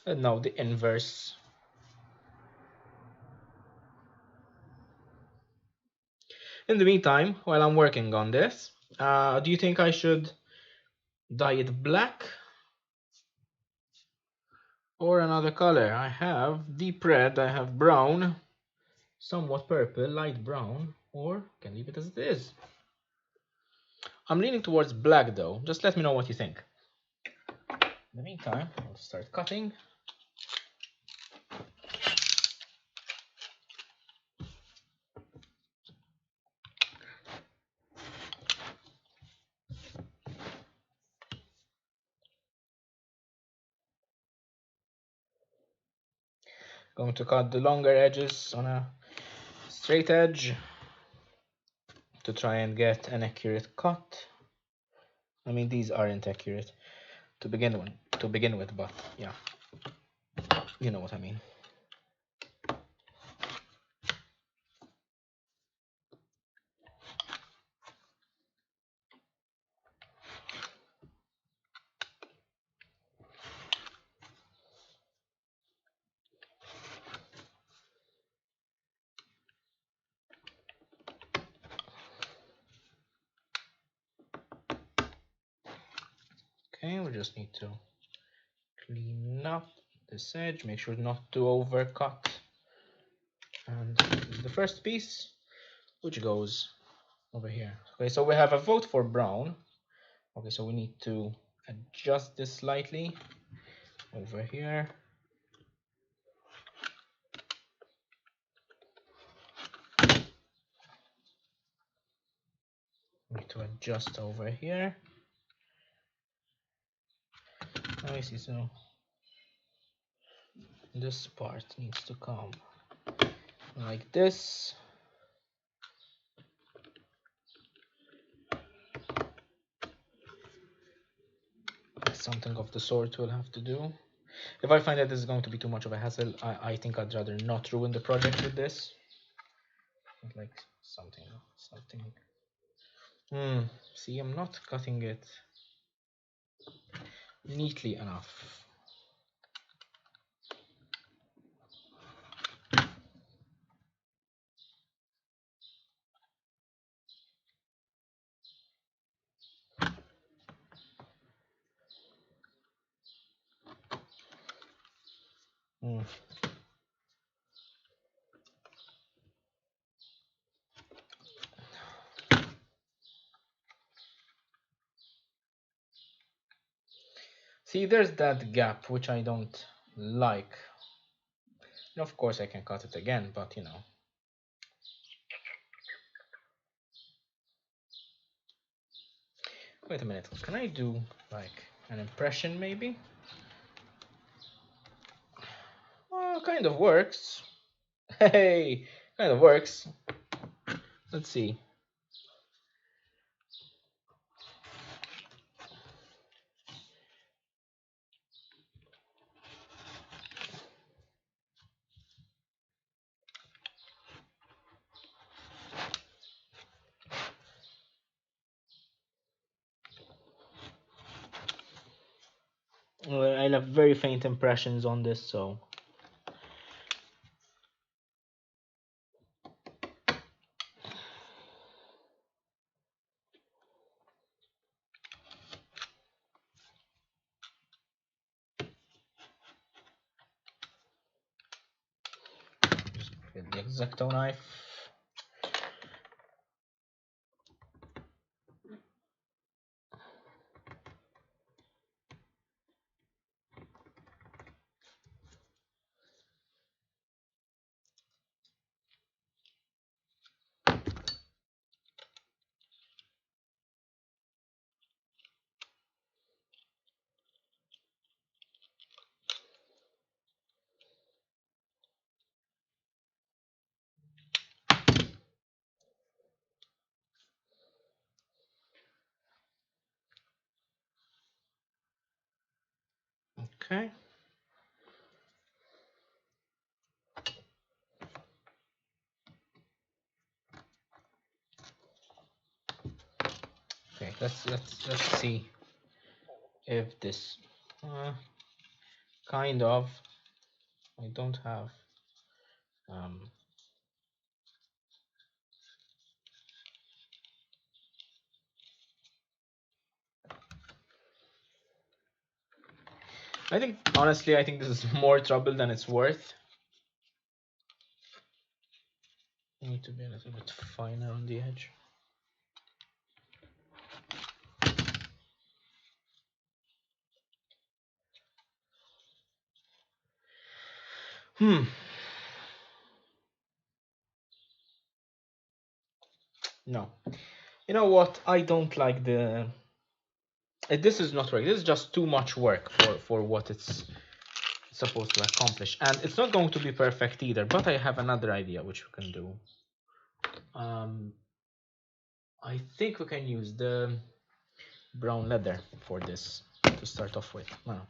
And now the inverse. In the meantime, while I'm working on this, do you think I should dye it black or another color? I have deep red, I have brown, somewhat purple, light brown, or can leave it as it is. I'm leaning towards black though. Just let me know what you think. In the meantime, I'll start cutting. Going to cut the longer edges on a straight edge to try and get an accurate cut. I mean, these aren't accurate to begin with, but yeah, you know what I mean. Okay, we just need to clean up this edge, make sure not to overcut. And this is the first piece, which goes over here. Okay, so we have a vote for brown. Okay, so we need to adjust this slightly over here. We need to adjust over here. I see, so this part needs to come like this. Something of the sort we'll have to do. If I find that this is going to be too much of a hassle, I think I'd rather not ruin the project with this. Like something. See, I'm not cutting it neatly enough. See, there's that gap which I don't like. And of course I can cut it again, but you know. Wait a minute, can I do like an impression maybe? Oh, kind of works. Hey, kind of works. Let's see. Well, I have very faint impressions on this, so X-Acto knife. Okay. Okay, let's see if this kind of, I don't have I think honestly I think this is more trouble than it's worth. I need to be a little bit finer on the edge. No. You know what? I don't like the... This is not work. This is just too much work for what it's supposed to accomplish. And it's not going to be perfect either. But I have another idea which we can do. I think we can use the brown leather for this to start off with. Now,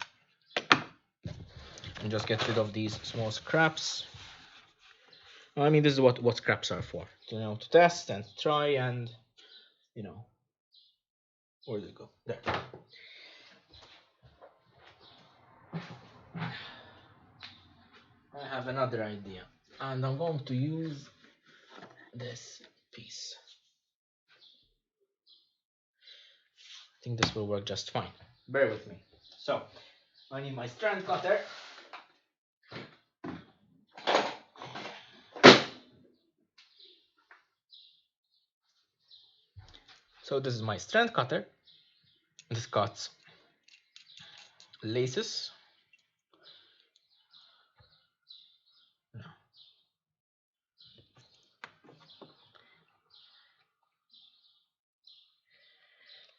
and just get rid of these small scraps. I mean, this is what scraps are for. You know, to test and try and, you know, where did it go? There. I have another idea, and I'm going to use this piece. I think this will work just fine. Bear with me. So, I need my strand cutter. So this is my strand cutter. This cuts laces. No.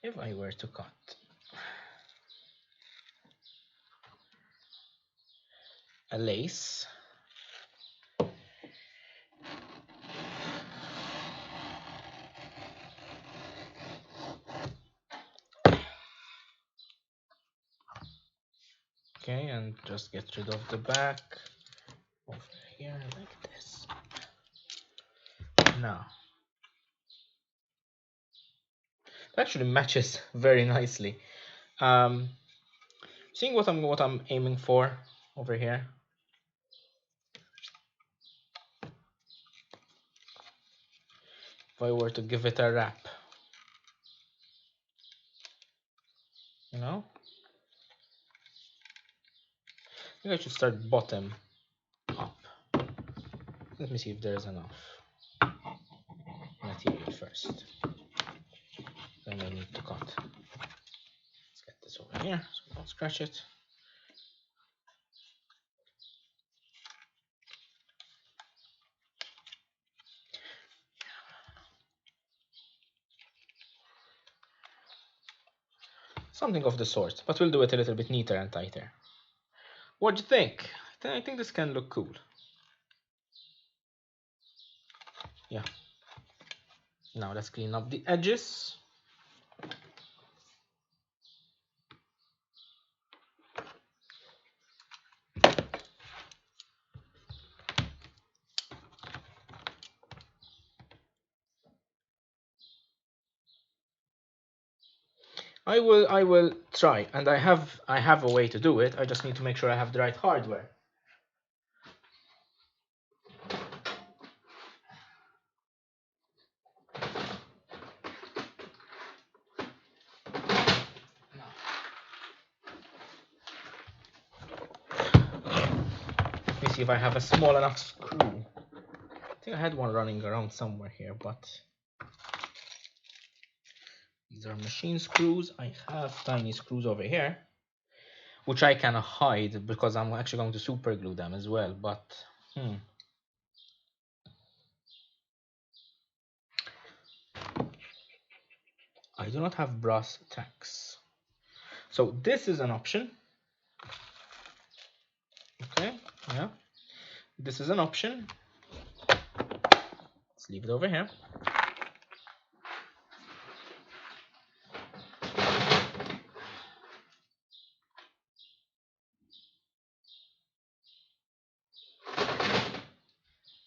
If I were to cut a lace, okay, and just get rid of the back over here like this. Now, it actually matches very nicely. Seeing what I'm aiming for over here. If I were to give it a wrap, you know, I think I should start bottom up. Let me see if there's enough material first. Then I need to cut. Let's get this over here so we don't scratch it. Something of the sort, but we'll do it a little bit neater and tighter. What do you think? I think this can look cool. Yeah. Now let's clean up the edges. I will try, and I have a way to do it. I just need to make sure I have the right hardware. Let me see if I have a small enough screw. think I had one running around somewhere here, but these are machine screws. I have tiny screws over here, which I can hide because I'm actually going to super glue them as well, but I do not have brass tacks. So this is an option. Okay, yeah. This is an option. Let's leave it over here.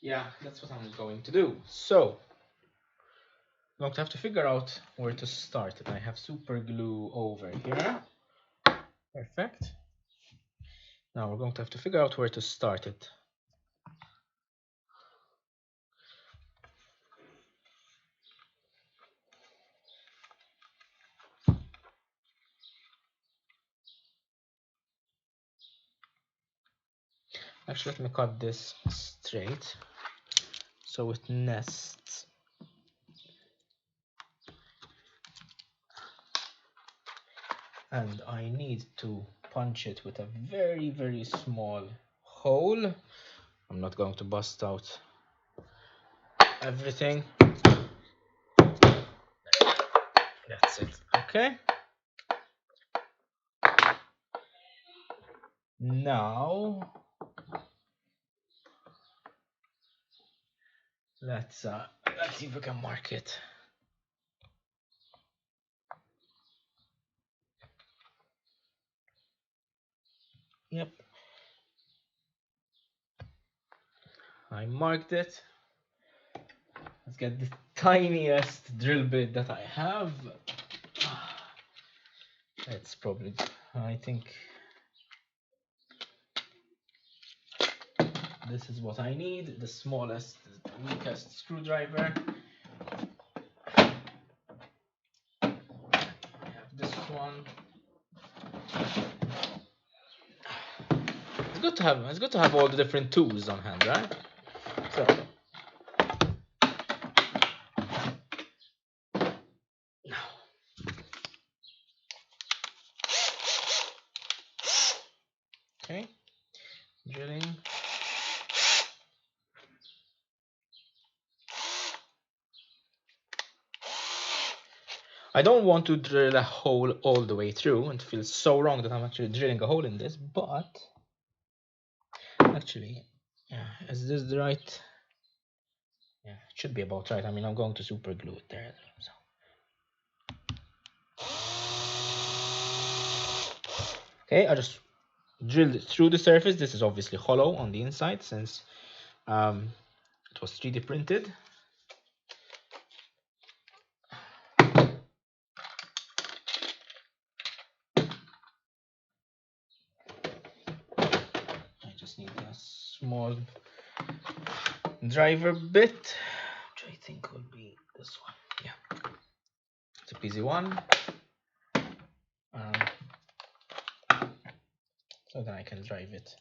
Yeah, that's what I'm going to do. So I'm going to have to figure out where to start. I have super glue over here. Perfect. Now we're going to have to figure out where to start it. Actually, let me cut this straight so it nests. And I need to punch it with a very, very small hole. I'm not going to bust out everything. That's it. Okay. Now let's see if we can mark it. Yep. I marked it. Let's get the tiniest drill bit that I have. It's probably, I think this is what I need, the smallest, weakest screwdriver. I have this one. It's good to have all the different tools on hand, right? So okay, drilling. I don't want to drill a hole all the way through, and it feels so wrong that I'm actually drilling a hole in this, but actually, yeah, is this the right? Yeah, it should be about right. I mean, I'm going to super glue it there. So. Okay, I just drilled it through the surface. This is obviously hollow on the inside since it was 3D printed. I just need a small driver bit, which I think will be this one. Yeah, it's a easy one. So then I can drive it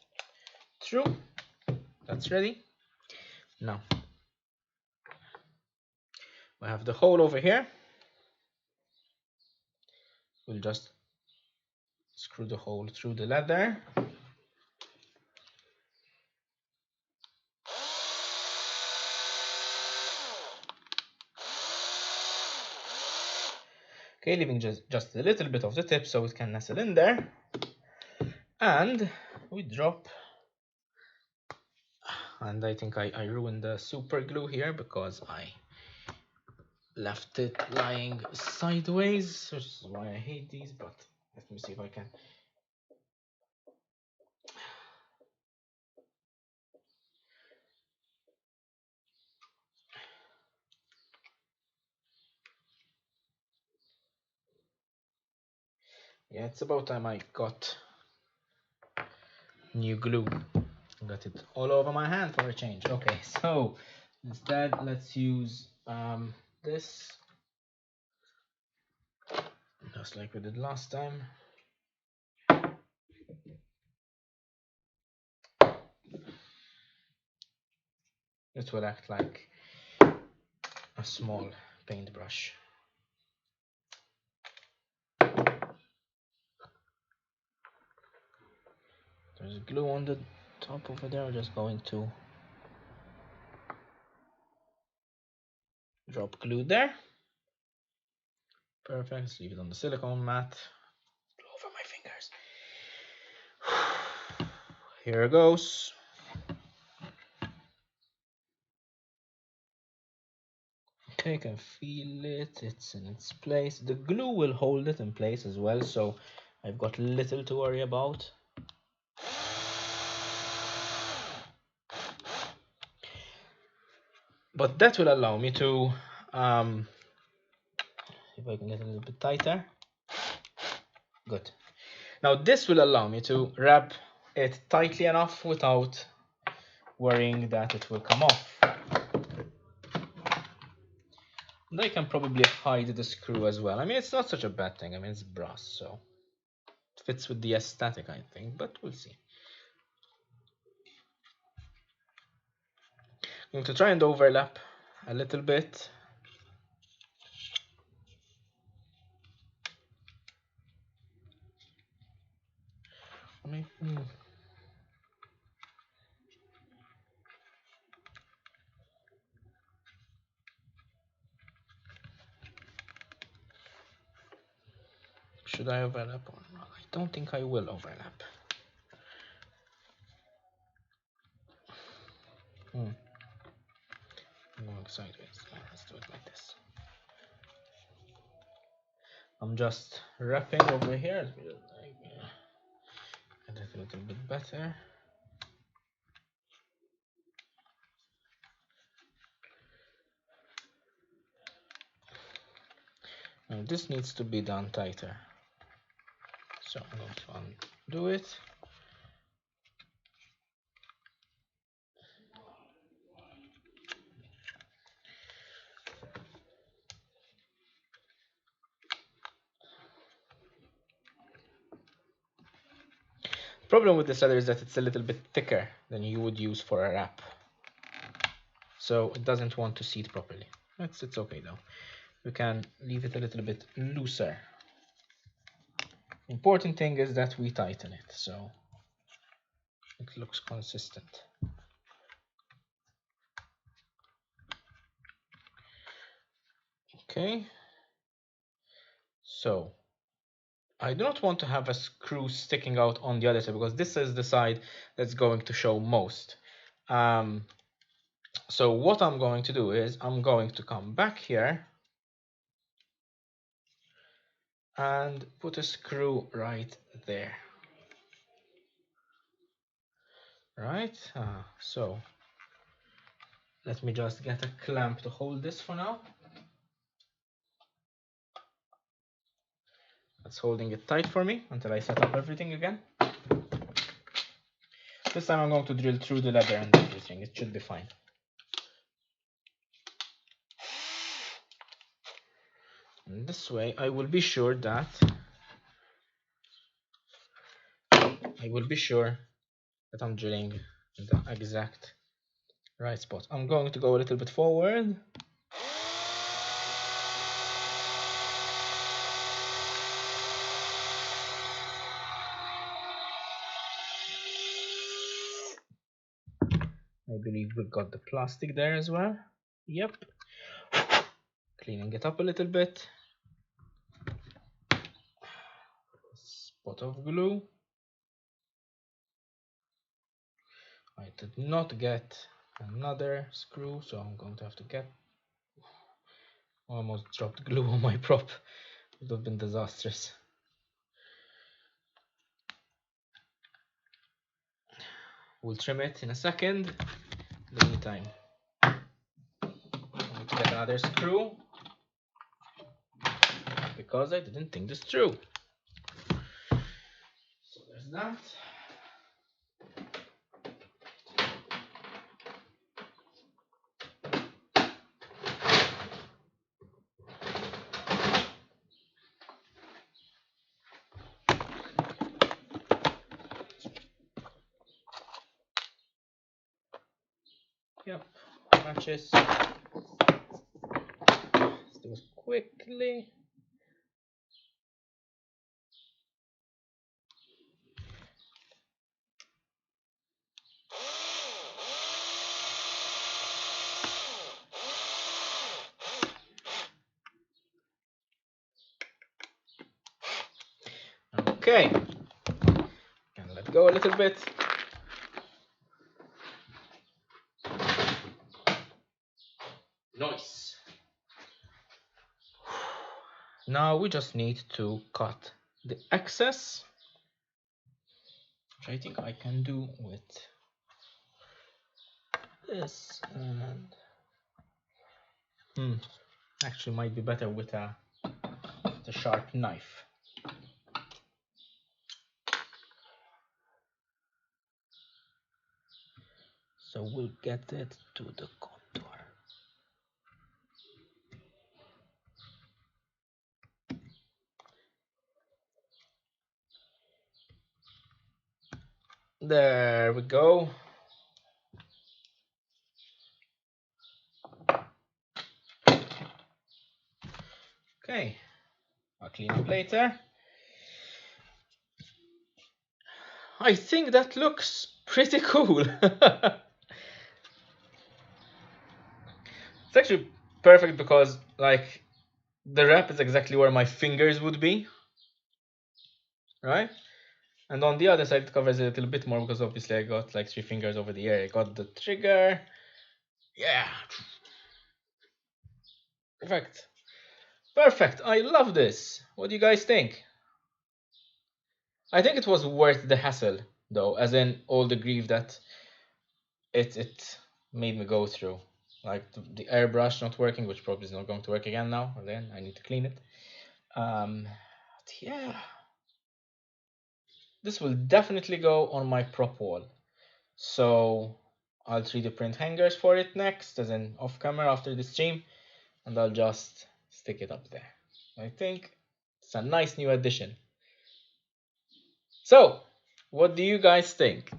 through. That's ready. Now we have the hole over here. We'll just screw the hole through the leather. Okay, leaving just a little bit of the tip so it can nestle in there. And we drop, and I think I ruined the super glue here because I left it lying sideways, which is why I hate these, but let me see if I can. Yeah, it's about time I got new glue. Got it all over my hand for a change. Okay, so instead let's use this, just like we did last time. it will act like a small paintbrush. There's glue on the top over there. I'm just going to drop glue there. Perfect. Let's leave it on the silicone mat. Blow over my fingers. Here it goes. Okay, I can feel it. It's in its place. The glue will hold it in place as well, so I've got little to worry about. But that will allow me to, if I can get a little bit tighter. Good. Now this will allow me to wrap it tightly enough without worrying that it will come off. And I can probably hide the screw as well. I mean, it's not such a bad thing. I mean, it's brass, so it fits with the aesthetic, I think, but we'll see. I'm going to try and overlap a little bit. Should I overlap or not? I don't think I will overlap. I'm going sideways. Let's do it like this. I'm just wrapping over here. Get it a little bit better. Now this needs to be done tighter. So I'm going to undo it. Problem with this leather is that it's a little bit thicker than you would use for a wrap, so it doesn't want to seat properly. It's okay though. We can leave it a little bit looser. Important thing is that we tighten it so it looks consistent. Okay, so I do not want to have a screw sticking out on the other side because this is the side that's going to show most. So what I'm going to do is I'm going to come back here and put a screw right there. Right, so let me just get a clamp to hold this for now. That's holding it tight for me until I set up everything again. This time I'm going to drill through the leather and everything. It should be fine. And this way I will be sure that I'm drilling in the exact right spot. I'm going to go a little bit forward. I believe we got the plastic there as well. Yep. Cleaning it up a little bit. Spot of glue. I did not get another screw, so I'm going to have to get. Almost dropped glue on my prop. It would have been disastrous. We'll trim it in a second. In the meantime, I'm going to get another screw because I didn't think this through. So there's that. Yep. matches. Let's do it quickly. Okay, can let go a little bit. Nice. Now we just need to cut the excess, which I think I can do with this, and actually might be better with a sharp knife. So we'll get it to the contour. There we go. Okay, I'll clean up later. I think that looks pretty cool. It's actually perfect because like the wrap is exactly where my fingers would be, right? And on the other side it covers a little bit more because obviously I got like 3 fingers over the ear. I got the trigger. Yeah. Perfect. Perfect. I love this. What do you guys think? I think it was worth the hassle though, as in all the grief that it made me go through. Like the airbrush not working, which probably is not going to work again now. Again, I need to clean it. Yeah. This will definitely go on my prop wall. So I'll 3D print hangers for it next, as in off camera after the stream, and I'll just stick it up there. I think it's a nice new addition. So, what do you guys think?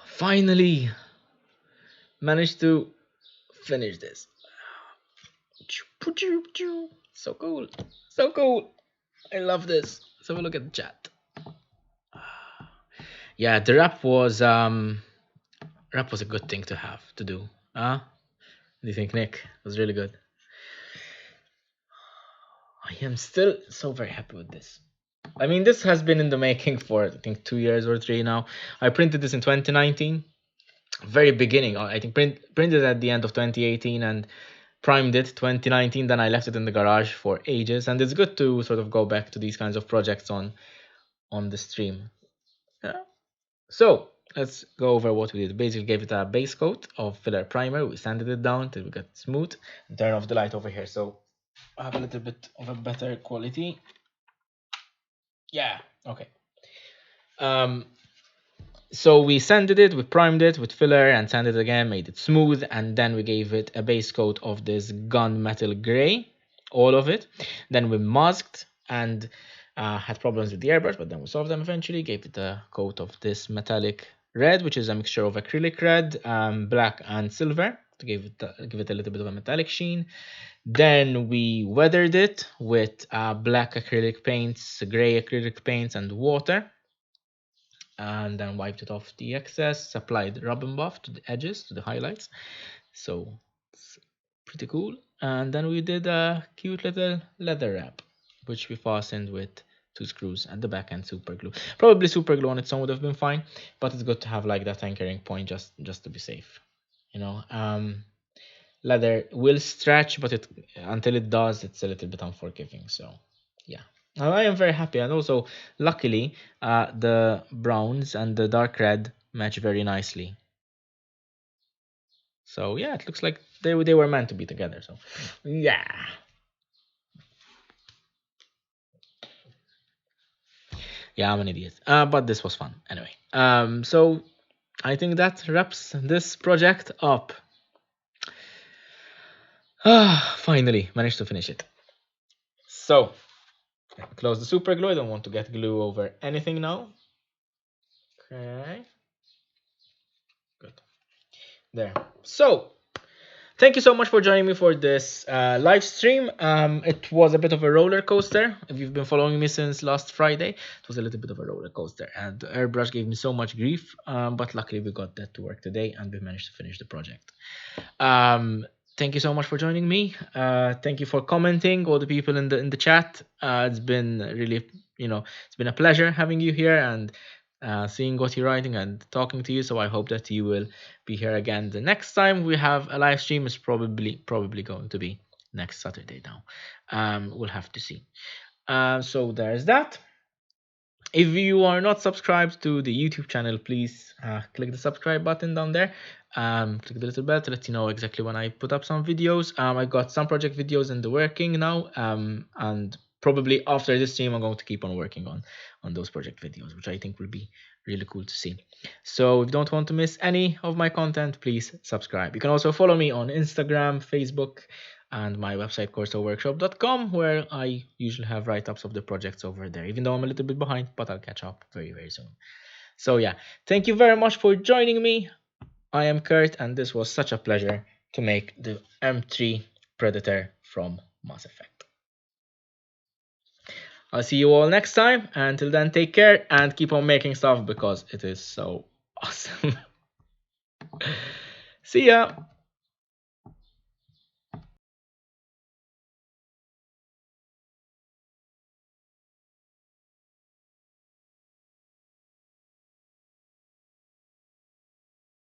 Finally managed to finish this. So cool. So cool. I love this. Let's have a look at the chat. Yeah, the wrap was a good thing to have to do. What do you think, Nick? It was really good. I am still so very happy with this. I mean, this has been in the making for I think 2 years or 3 now. I printed this in 2019, very beginning. I think printed at the end of 2018 and primed it 2019. Then I left it in the garage for ages, and it's good to sort of go back to these kinds of projects on the stream. Yeah. So let's go over what we did. Basically, gave it a base coat of filler primer. We sanded it down till we got smooth. And turn off the light over here, so I have a little bit of a better quality. Yeah. Okay. So we sanded it, we primed it with filler and sanded it again, made it smooth, and then we gave it a base coat of this gunmetal gray, all of it. Then we masked and had problems with the airbrush, but then we solved them eventually. Gave it a coat of this metallic red, which is a mixture of acrylic red, black, and silver to give it a little bit of a metallic sheen. Then we weathered it with black acrylic paints, gray acrylic paints, and water. And then wiped it off the excess, applied rub and buff to the edges, to the highlights. So it's pretty cool. And then we did a cute little leather wrap, which we fastened with 2 screws at the back and super glue. Probably super glue on its own would have been fine, but it's good to have like that anchoring point just to be safe. You know, leather will stretch, but until it does, it's a little bit unforgiving. So yeah. I am very happy, and also luckily the browns and the dark red match very nicely. So yeah, it looks like they were meant to be together. So yeah. Yeah, I'm an idiot. But this was fun anyway. So I think that wraps this project up. Finally managed to finish it. So close the super glue. I don't want to get glue over anything now. Okay, good. There. So, thank you so much for joining me for this live stream. It was a bit of a roller coaster. If you've been following me since last Friday, it was a little bit of a roller coaster. And the airbrush gave me so much grief, but luckily we got that to work today and we managed to finish the project. Thank you so much for joining me. Thank you for commenting, all the people in the chat. It's been really, it's been a pleasure having you here and seeing what you're writing and talking to you. So I hope that you will be here again. The next time we have a live stream is probably going to be next Saturday now. We'll have to see. So there's that. If you are not subscribed to the YouTube channel, please click the subscribe button down there. Click the little bell to let you know exactly when I put up some videos. I got some project videos in the working now, and probably after this stream, I'm going to keep on working on those project videos, which I think will be really cool to see. So if you don't want to miss any of my content, please subscribe. You can also follow me on Instagram, Facebook, and my website corsoworkshop.com, where I usually have write-ups of the projects over there, even though I'm a little bit behind, but I'll catch up very, very soon. So yeah, thank you very much for joining me. I am Kurt, and this was such a pleasure to make the M3 Predator from Mass Effect. I'll see you all next time. Until then, take care and keep on making stuff because it is so awesome. See ya!